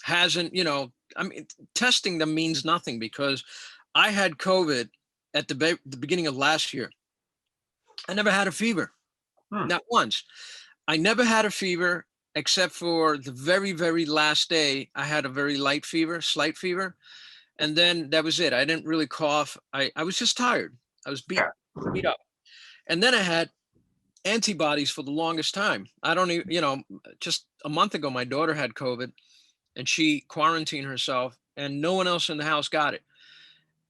hasn't. I mean, testing them means nothing, because I had COVID at the beginning of last year. I never had a fever, Hmm. not once. I never had a fever except for the very, very last day. I had a very light fever, slight fever. And then that was it. I didn't really cough. I was just tired. I was Yeah. beat up. And then I had antibodies for the longest time. I don't even, just a month ago, my daughter had COVID and she quarantined herself, and no one else in the house got it.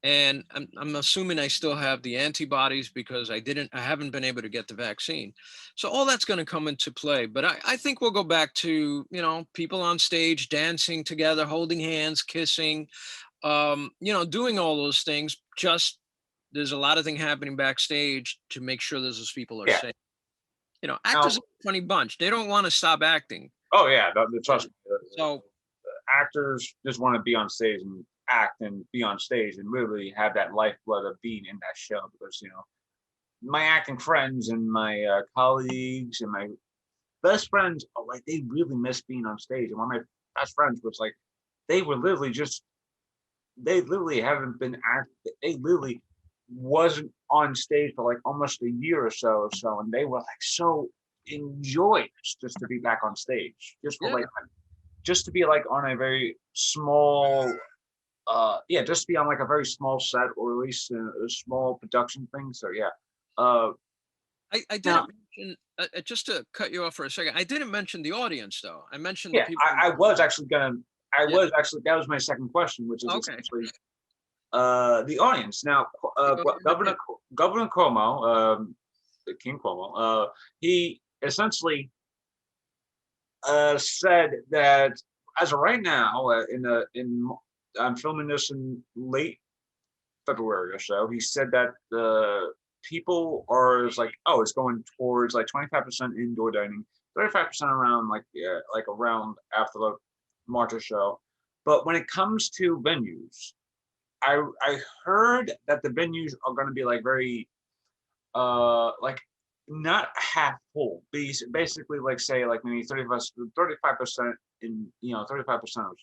And I'm assuming I still have the antibodies because I haven't been able to get the vaccine. So all that's going to come into play. But I think we'll go back to, people on stage dancing together, holding hands, kissing, doing all those things. Just there's a lot of things happening backstage to make sure those people are Yeah. safe. Now, Actors are a funny bunch. They don't want to stop acting. oh yeah, Yeah. trust me. So Actors just want to be on stage and act and be on stage and really have that lifeblood of being in that show, because my acting friends and my colleagues and my best friends are like, they really miss being on stage. And one of my best friends was like, they were literally just they literally haven't been act they literally wasn't on stage for like almost a year or so, and they were like so enjoyed just to be back on stage, just for yeah, like just to be like on a very small yeah, just to be on like a very small set, or at least a small production thing. So yeah. uh I Now, didn't mention, just to cut you off for a second. I didn't mention the audience though. I mentioned the yeah, people. I was actually gonna I Yeah. was actually that was my second question, which is Okay. essentially the audience. Now, You go ahead. Yeah. Governor Cuomo, King Cuomo, he essentially said that as of right now, I'm filming this in late February or so. He said that the people are like, oh, it's going towards like 25% indoor dining, 35% around like, yeah, like around after the March or so. But when it comes to venues, I heard that the venues are going to be like very like not half full. Basically, like say like maybe 35% in 35% or so.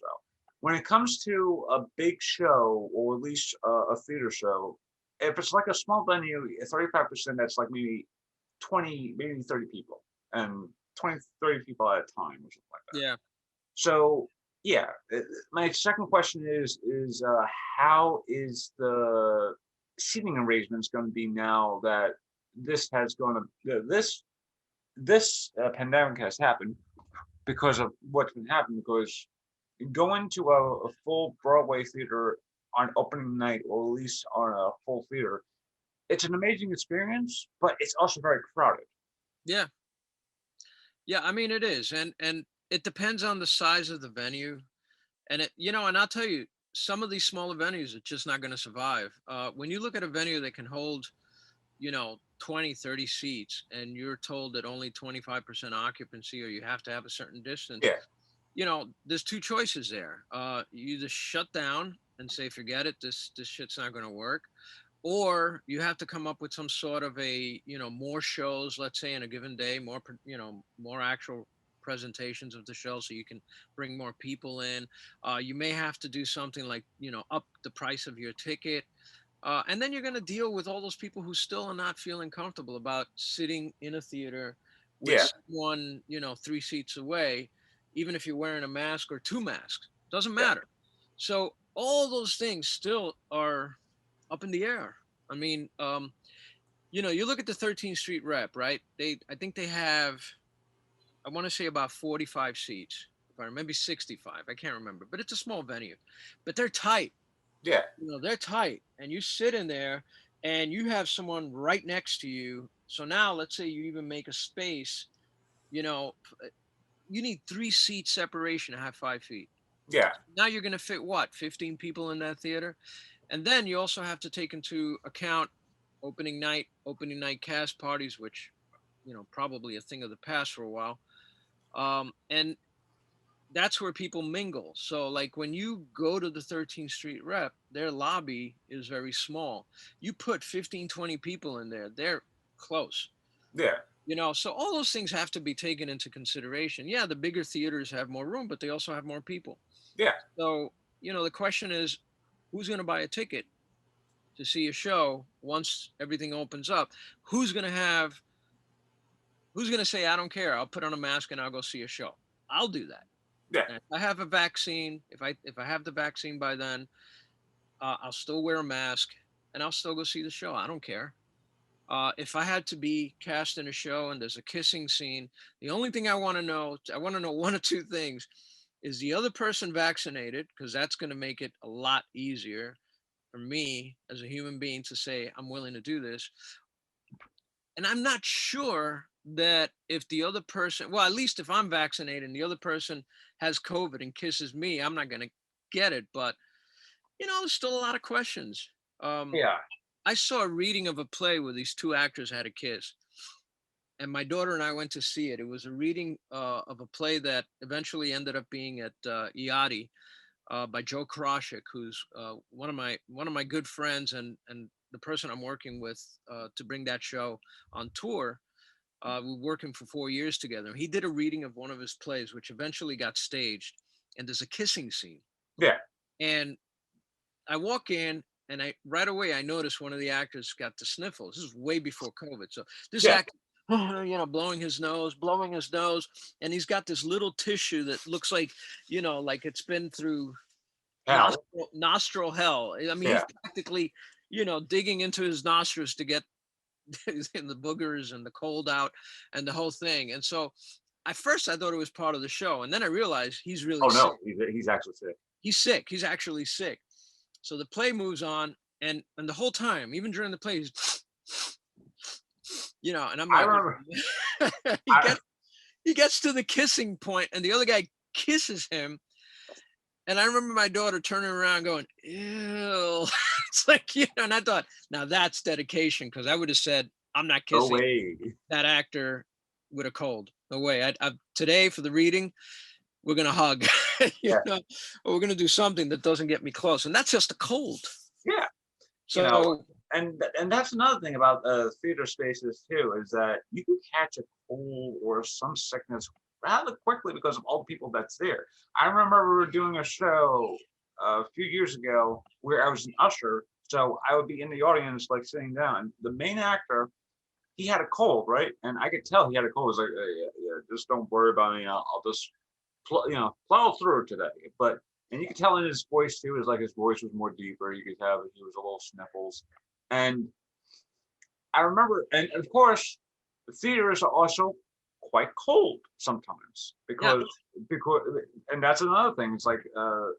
When it comes to a big show, or at least a theater show, if it's like a small venue, 35%, that's like maybe 20, maybe 30 people, and 20, 30 people at a time or something like that. Yeah. So yeah, my second question is how is the seating arrangements going to be now that this has gone to this pandemic has happened, because of what's been happening, because going to a full Broadway theater on opening night, or at least on a full theater, it's an amazing experience, but it's also very crowded. Yeah. Yeah. I mean, it is, and it depends on the size of the venue, and and I'll tell you, some of these smaller venues are just not going to survive. When you look at a venue that can hold, 20, 30 seats, and you're told that only 25% occupancy, or you have to have a certain distance, Yeah, there's two choices there. You either shut down and say, forget it, this shit's not going to work, or you have to come up with some sort of a, more shows, let's say in a given day, more more actual presentations of the show, so you can bring more people in. You may have to do something like, up the price of your ticket. And then you're going to deal with all those people who still are not feeling comfortable about sitting in a theater with yeah, someone, 3 seats away, even if you're wearing a mask or two masks, doesn't yeah, matter. So all those things still are up in the air. I mean, you look at the 13th Street Rep, right? I think they have, I want to say about 45 seats, if I remember, maybe 65. I can't remember, but it's a small venue. But they're tight. Yeah, They're tight, and you sit in there, and you have someone right next to you. So now, let's say you even make a space. You know, you need 3 seat separation to have 5 feet. yeah, Now you're going to fit what, 15 people in that theater, and then you also have to take into account opening night cast parties, which probably a thing of the past for a while. And that's where people mingle. So like when you go to the 13th Street Rep, their lobby is very small. You put 15, 20 people in there, they're close. yeah, So all those things have to be taken into consideration. Yeah, the bigger theaters have more room, but they also have more people. yeah, So, the question is, who's going to buy a ticket to see a show once everything opens up? Who's going to have who's going to say, I don't care, I'll put on a mask and I'll go see a show? I'll do that. yeah, And if I have a vaccine, if I have the vaccine by then, I'll still wear a mask and I'll still go see the show. I don't care. If I had to be cast in a show and there's a kissing scene, the only thing I want to know one or two things. Is the other person vaccinated? Because that's going to make it a lot easier for me as a human being to say, I'm willing to do this. And I'm not sure that if the other person, well, at least if I'm vaccinated and the other person has COVID and kisses me, I'm not going to get it. But, there's still a lot of questions. Um, yeah. I saw a reading of a play where these two actors had a kiss, and my daughter and I went to see it. It was a reading of a play that eventually ended up being at IATI by Joe Karashik, who's one of my good friends and the person I'm working with to bring that show on tour. We were working for 4 years together. He did a reading of one of his plays, which eventually got staged, and there's a kissing scene. Yeah. And I walk in, and I right away I noticed one of the actors got the sniffles. This is way before COVID, so this Yeah. actor, blowing his nose, and he's got this little tissue that looks like it's been through Hell. nostril hell. I mean, he's Yeah. practically, digging into his nostrils to get the boogers and the cold out and the whole thing. And so at first I thought it was part of the show. And then I realized he's really Oh sick. no, he's actually sick. He's sick. He's actually sick. So the play moves on. And the whole time, even during the play, he's, and I'm I like, remember. he I, gets he gets to the kissing point and the other guy kisses him. And I remember my daughter turning around going, ew. It's like, and I thought, now that's dedication, because I would have said, I'm not no kissing way. that actor with a cold. No way. Today for the reading, we're going to hug, Yeah. or we're going to do something that doesn't get me close. And that's just a cold. Yeah. So, And that's another thing about theater spaces too, is that you can catch a cold or some sickness rather quickly because of all the people that's there. I remember we were doing a show a few years ago where I was an usher, so I would be in the audience like sitting down. And the main actor, he had a cold, right? And I could tell he had a cold. It was like, yeah, yeah, just don't worry about me. I'll just plow through it today. But and you could tell in his voice too, is like his voice was more deeper. You could have he was a little sniffles. And I remember, and of course, the theaters are also quite cold sometimes yeah, because and that's another thing. It's like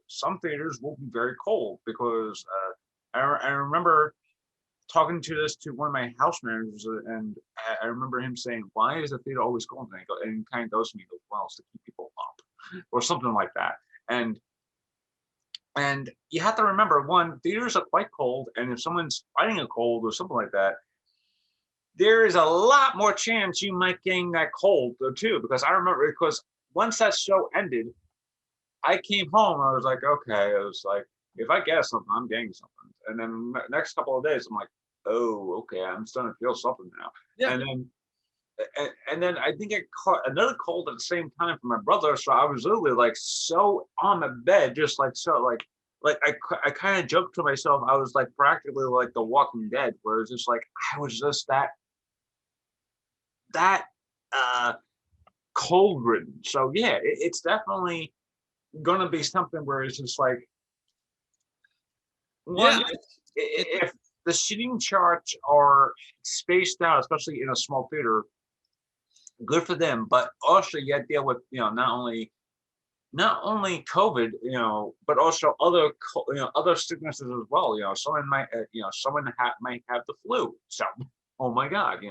some theaters will be very cold because I remember talking to this to one of my house managers, and I remember him saying, "Why is the theater always cold?" And he kind of goes to me, goes, "Well, it's to keep people up," or something like that. And you have to remember, one, theaters are quite cold, and if someone's fighting a cold or something like that, there is a lot more chance you might gain that cold too. Because I remember, because once that show ended, I came home. I was like, okay, I was like, if I get something, I'm getting something. And then next couple of days, I'm like, oh, okay, I'm starting to feel something now. yeah. And then I think I caught another cold at the same time from my brother. So I was literally like so on the bed, just like so like I kind of joked to myself. I was like practically like The Walking Dead, where it's just like I was just that uh cold ridden. So yeah, it's definitely gonna be something where it's just like one, Yeah, it if the seating charts are spaced out, especially in a small theater, good for them. But also, you got to deal with not only COVID, but also other sicknesses as well. Someone might have the flu. So, oh my God,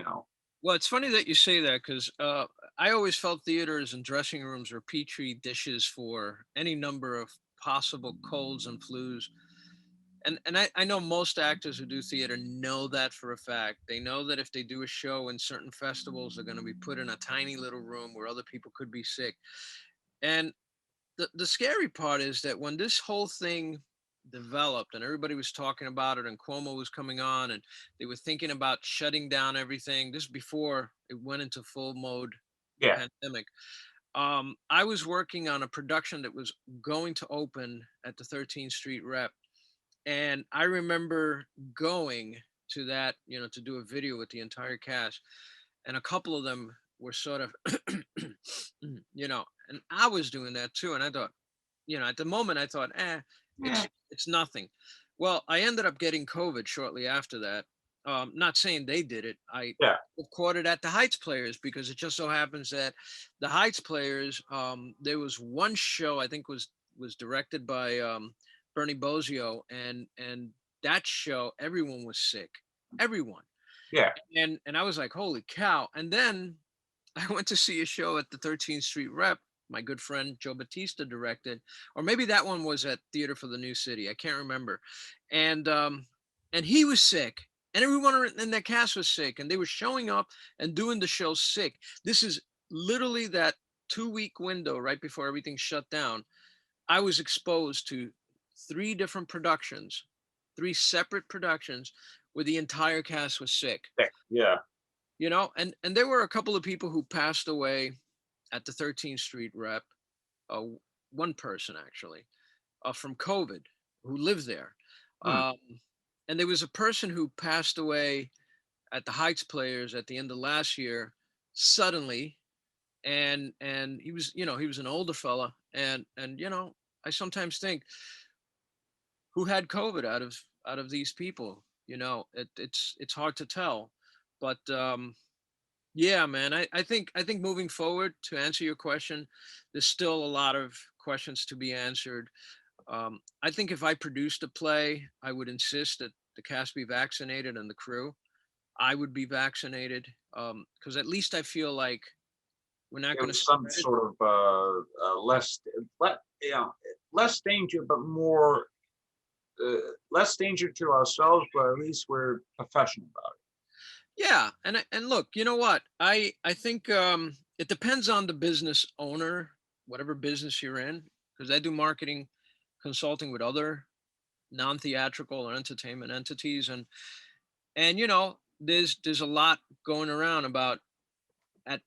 well, it's funny that you say that because I always felt theaters and dressing rooms were petri dishes for any number of possible colds and flus. And I know most actors who do theater know that for a fact. They know that if they do a show in certain festivals, they're going to be put in a tiny little room where other people could be sick. And the scary part is that when this whole thing developed and everybody was talking about it and Cuomo was coming on and they were thinking about shutting down everything, this before it went into full mode yeah, pandemic. I was working on a production that was going to open at the 13th Street Rep, and I remember going to that, to do a video with the entire cast, and a couple of them were sort of, and I was doing that too. And I thought, at the moment, I thought, yeah, it's nothing. Well, I ended up getting COVID shortly after that. Not saying they did it. I yeah, caught it at the Heights Players because it just so happens that the Heights Players, there was one show I think was directed by Bernie Bozio, and that show everyone was sick, everyone, yeah. and I was like, holy cow! And then I went to see a show at the 13th Street Rep. My good friend Joe Batista directed, or maybe that one was at Theater for the New City. I can't remember. And he was sick, and everyone in that cast was sick, and they were showing up and doing the show sick. This is literally that 2 week window right before everything shut down. I was exposed to three different productions, three separate productions, where the entire cast was sick. Yeah. And there were a couple of people who passed away at the 13th Street Rep. uh, One person actually, from COVID, who lived there. Hmm. um, and there was a person who passed away at the Heights Players at the end of last year suddenly. And he was an older fella. And I sometimes think, who had COVID out of these people? It's hard to tell. But yeah, man, I think moving forward, to answer your question, there's still a lot of questions to be answered. I think if I produced a play, I would insist that the cast be vaccinated and the crew. I would be vaccinated, because at least I feel like we're not It going to was some spread it. sort of less danger, but more less danger to ourselves, but at least we're professional about Yeah, and look, you know what? I think it depends on the business owner, whatever business you're in, because I do marketing consulting with other non-theatrical or entertainment entities, and there's a lot going around about, at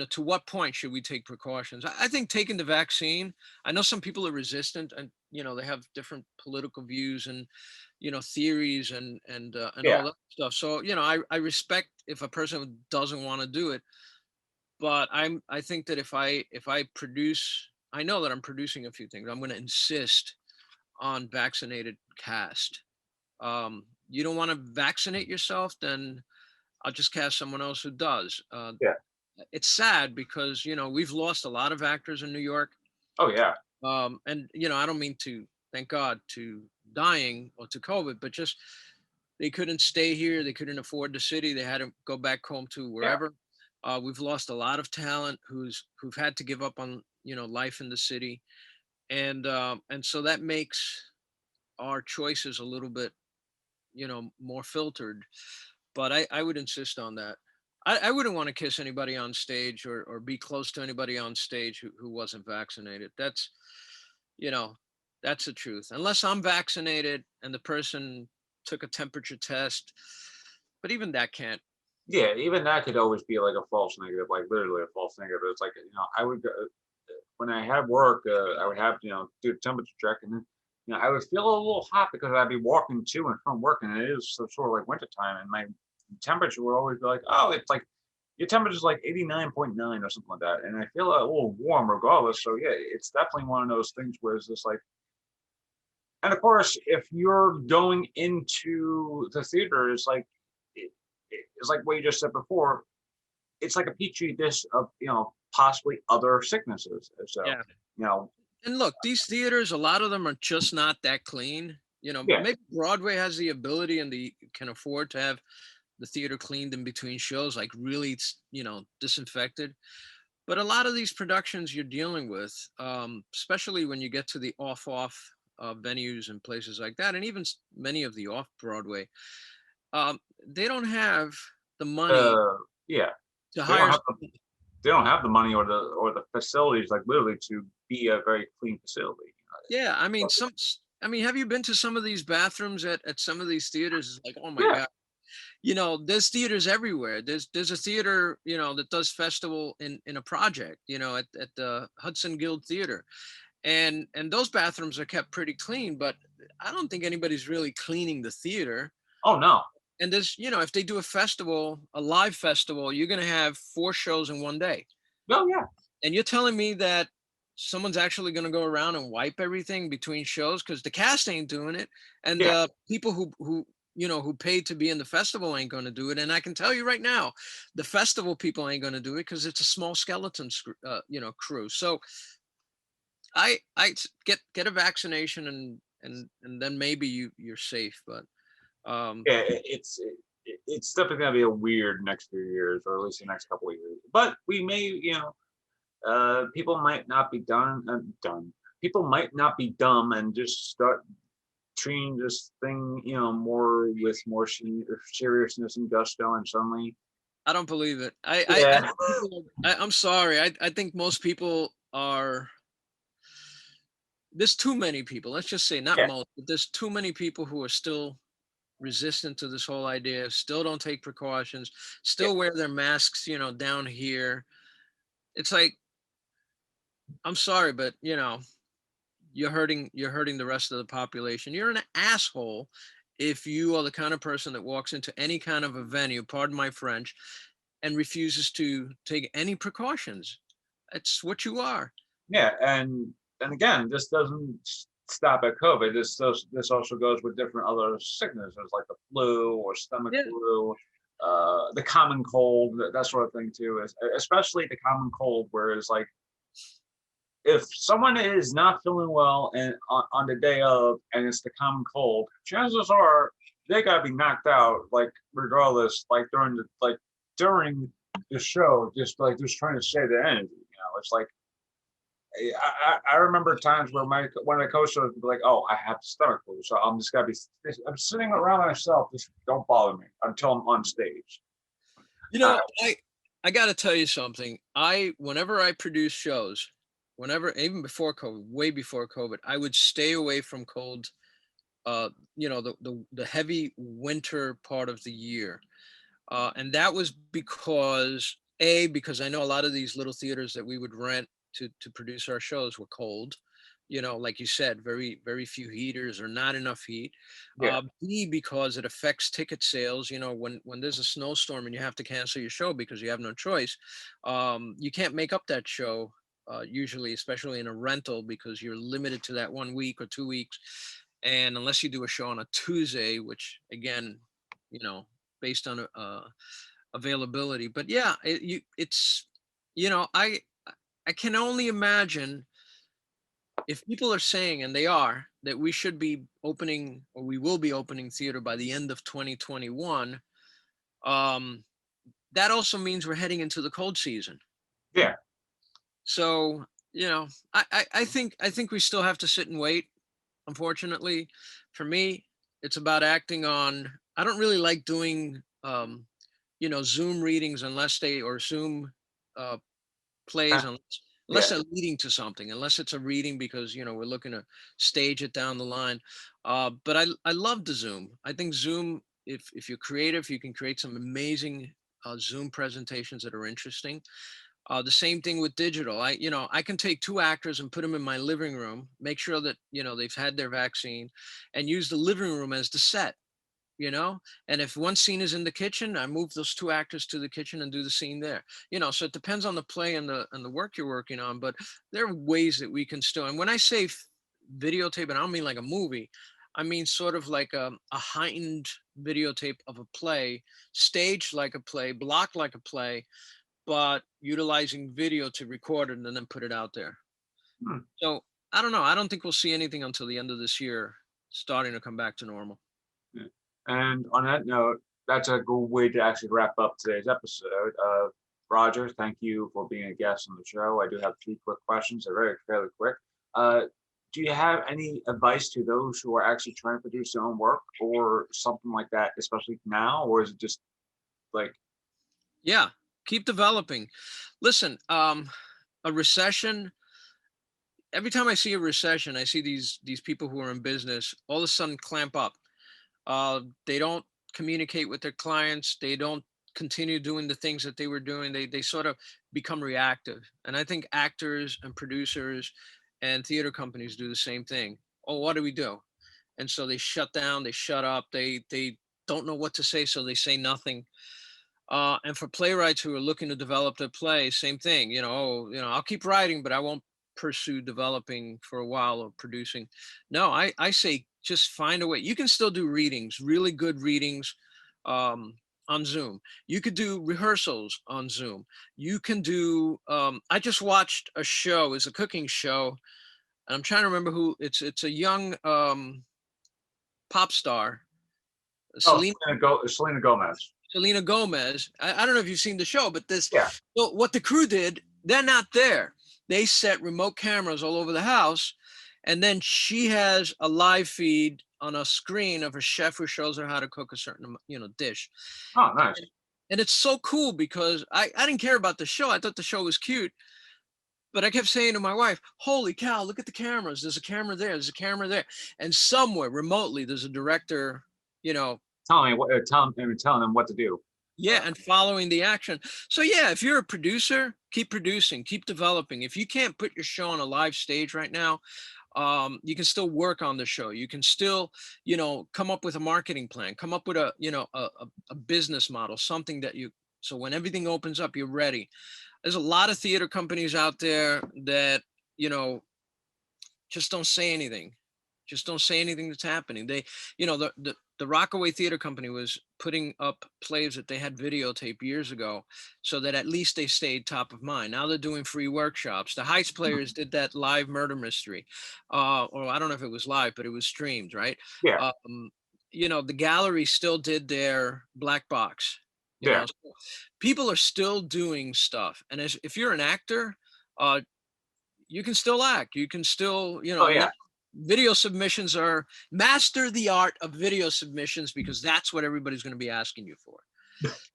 to what point should we take precautions. I think taking the vaccine, I know some people are resistant, and they have different political views and theories and it. all Yeah, that stuff. So I respect if a person doesn't want to do it, but I think that if I produce, I know that I'm producing a few things. I'm going to insist on vaccinated cast. You don't want to vaccinate yourself, then I'll just cast someone else who does. yeah. It's sad because we've lost a lot of actors in New York, Oh yeah, and I don't mean to, thank God, to dying or to COVID, but just they couldn't stay here, they couldn't afford the city, they had to go back home to yeah. wherever. We've lost a lot of talent who've had to give up on life in the city, and so that makes our choices a little bit more filtered. But I would insist on that. I wouldn't want to kiss anybody on stage, or be close to anybody on stage who wasn't vaccinated. You know, that's the truth. Unless I'm vaccinated and the person took a temperature test, but even that can't. Yeah, even that could always be like a false negative, like literally a false negative. It's like, I would go, when I had work, I would have do a temperature check, and then I would feel a little hot because I'd be walking to and from work, and it is sort of like wintertime, and my temperature would always be like, oh, it's like your temperature's like 89.9 or something like that, and I feel a little warm regardless. So yeah, it's definitely one of those things where it's just like And of course, if you're going into the theater, it's like what you just said before. It's like a petri dish of possibly other sicknesses. So Yeah. you know, And look, these theaters, a lot of them are just not that clean. yeah. Maybe Broadway has the ability and the can afford to have the theater cleaned in between shows, like really, disinfected. But a lot of these productions you're dealing with, especially when you get to the off venues and places like that, and even many of the off Broadway, they don't have the money Uh, yeah, to they don't hire. have the money or the facilities like literally to be a very clean facility. Yeah, I mean, have you been to some of these bathrooms at some of these theaters? It's like, oh my Yeah. God. There's theaters everywhere. There's a theater, that does festival in a project, at the Hudson Guild Theater. And those bathrooms are kept pretty clean, but I don't think anybody's really cleaning the theater. Oh no. And there's, if they do a festival, a live festival, you're going to have 4 shows in one day. Oh yeah. And you're telling me that someone's actually going to go around and wipe everything between shows, because the cast ain't doing it, and Yeah. the people who paid to be in the festival ain't going to do it. And I can tell you right now, the festival people ain't going to do it because it's a small skeleton crew. So I get a vaccination, and then maybe you're safe. But Yeah. It's definitely gonna be a weird next few years, or at least the next couple of years. But we may, people might not be done. People might not be dumb and just start treating this thing, more with more seriousness and gusto, and suddenly, I don't believe it. I yeah, think I'm sorry. I think most people are. There's too many people. Let's just say not yeah, most, but there's too many people who are still resistant to this whole idea. Still don't take precautions. yeah, Still wear their masks. Down here. It's like, I'm sorry, but you're hurting the rest of the population. You're an asshole if you are the kind of person that walks into any kind of a venue, pardon my French, and refuses to take any precautions. That's what you are. yeah. And again, this doesn't stop at COVID. This also goes with different other sicknesses like the flu or stomach Yeah. flu, the common cold, that sort of thing too. Is especially the common cold, where it's like if someone is not feeling well and on the day of, and it's the common cold, chances are they gotta be knocked out, like regardless, like during the show, just trying to save their energy. It's like I remember times where one of the coaches would be like, "Oh, I have stomach flu, so I'm just gotta be. I'm sitting around myself. Just don't bother me until I'm on stage." You Uh, know, I got to tell you something. Whenever I produce shows, whenever even before COVID, way before COVID, I would stay away from cold. The heavy winter part of the year, and that was because I know a lot of these little theaters that we would rent to produce our shows were cold. Like you said, very very few heaters or not enough heat. yeah, B, because it affects ticket sales. When there's a snowstorm and you have to cancel your show because you have no choice, you can't make up that show. Usually, especially in a rental, because you're limited to that 1 week or 2 weeks, and unless you do a show on a Tuesday, which again, you know, based on availability. But yeah, it's you know, I can only imagine if people are saying, and they are, that we should be opening, or we will be opening theater by the end of 2021. Um, that also means we're heading into the cold season. yeah, So I think we still have to sit and wait. Unfortunately, for me, it's about acting on. I don't really like doing Zoom readings unless they or Zoom uh, plays unless yeah, they're leading to something, unless it's a reading because we're looking to stage it down the line. But I love the Zoom. I think Zoom, if you're creative, you can create some amazing Zoom presentations that are interesting. The same thing with digital. I can take 2 actors and put them in my living room, make sure that they've had their vaccine, and use the living room as the set. And if one scene is in the kitchen, I move those 2 actors to the kitchen and do the scene there. So it depends on the play and the work you're working on, but there are ways that we can still. And when I say videotape, and I don't mean like a movie. I mean sort of like a heightened videotape of a play, staged like a play, blocked like a play, but utilizing video to record it and then put it out there. Hmm. So I don't know. I don't think we'll see anything until the end of this year, starting to come back to normal. Yeah. And on that note, that's a good way to actually wrap up today's episode. Roger, thank you for being a guest on the show. I do have three quick questions. They're fairly quick. Uh, do you have any advice to those who are actually trying to produce their own work or something like that, especially now? Or is it just like, Yeah, keep developing. Listen, a recession. Every time I see a recession, I see these people who are in business all of a sudden clamp up. They don't communicate with their clients. They don't continue doing the things that they were doing. They sort of become reactive. And I think actors and producers and theater companies do the same thing. Oh, what do we do? And so they shut down. They shut up. They don't know what to say, so they say nothing. And for playwrights who are looking to develop their play, same thing. I'll keep writing, but I won't pursue developing for a while or producing. No, I say just find a way. You can still do readings, really good readings, um, on Zoom. You could do rehearsals on Zoom. You can do. I just watched a show. It's a cooking show, and I'm trying to remember who. It's a young pop star, oh, Selena Selena Gomez? Selena Gomez. I don't know if you've seen the show, but Yeah. so what the crew did, they're not there. They set remote cameras all over the house, and then she has a live feed on a screen of a chef who shows her how to cook a certain, dish. Oh, nice. And it's so cool because I didn't care about the show. I thought the show was cute, but I kept saying to my wife, "Holy cow, look at the cameras. There's a camera there. There's a camera there." And somewhere remotely, there's a director, you know, Telling them what to do. yeah, and following the action. So yeah, if you're a producer, keep producing, keep developing. If you can't put your show on a live stage right now, you can still work on the show. You can still, come up with a marketing plan, come up with a business model, something that so when everything opens up, you're ready. There's a lot of theater companies out there that, you know, just don't say anything. Just don't say anything that's happening. The Rockaway Theater Company was putting up plays that they had videotape years ago so that at least they stayed top of mind. Now they're doing free workshops. The Heights Players did that live murder mystery. Or I don't know if it was live, but it was streamed, right? Yeah. The gallery still did their black box. Yeah. So people are still doing stuff. And if you're an actor, uh, you can still act. You can still, Oh, yeah. video submissions are master the art of video submissions because that's what everybody's going to be asking you for.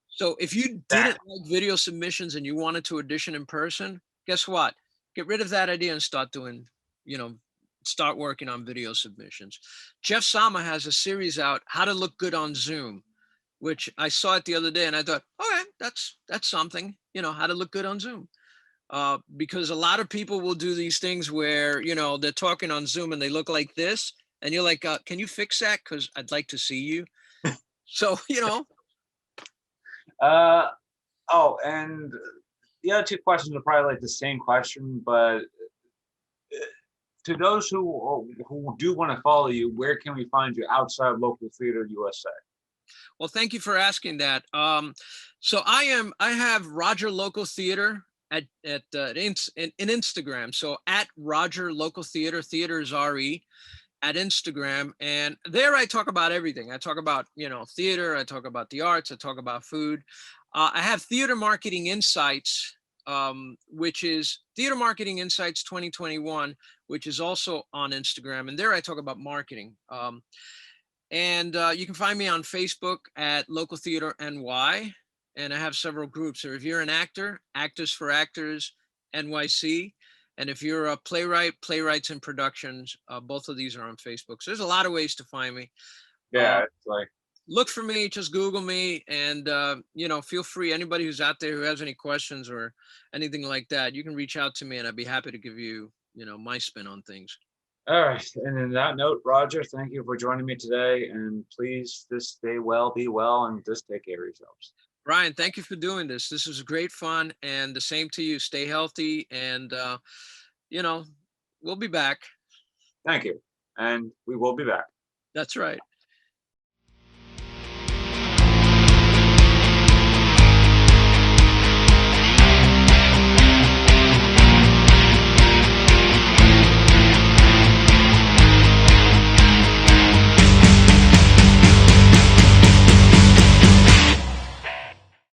So if you didn't like video submissions and you wanted to audition in person, guess what? Get rid of that idea and start doing, start working on video submissions. Jeff Sama has a series out, How to Look Good on Zoom, which I saw it the other day and I thought, okay, that's something, how to look good on Zoom. Because a lot of people will do these things where, they're talking on Zoom and they look like this. And you're like, can you fix that? Because I'd like to see you. So, And the other two questions are probably like the same question, but to those who do want to follow you, where can we find you outside local theater USA? well, thank you for asking that. So I have Roger Local Theater in Instagram. So at Roger Local Theater, theater is RE at Instagram. And there I talk about everything. I talk about, theater. I talk about the arts. I talk about food. I have Theater Marketing Insights, which is Theater Marketing Insights 2021, which is also on Instagram. And there I talk about marketing. And you can find me on Facebook at Local Theater NY. And I have several groups. So if you're an actor, Actors for Actors NYC. And if you're a playwright, Playwrights in Productions, both of these are on Facebook. So there's a lot of ways to find me. Yeah, it's like, look for me, just Google me, and feel free. Anybody who's out there who has any questions or anything like that, you can reach out to me, and I'd be happy to give you, my spin on things. all right. And in that note, Roger, thank you for joining me today. And please just stay well, be well, and just take care of yourselves. Brian, thank you for doing this. This was great fun, and the same to you. Stay healthy, and we'll be back. Thank you. And we will be back. That's right.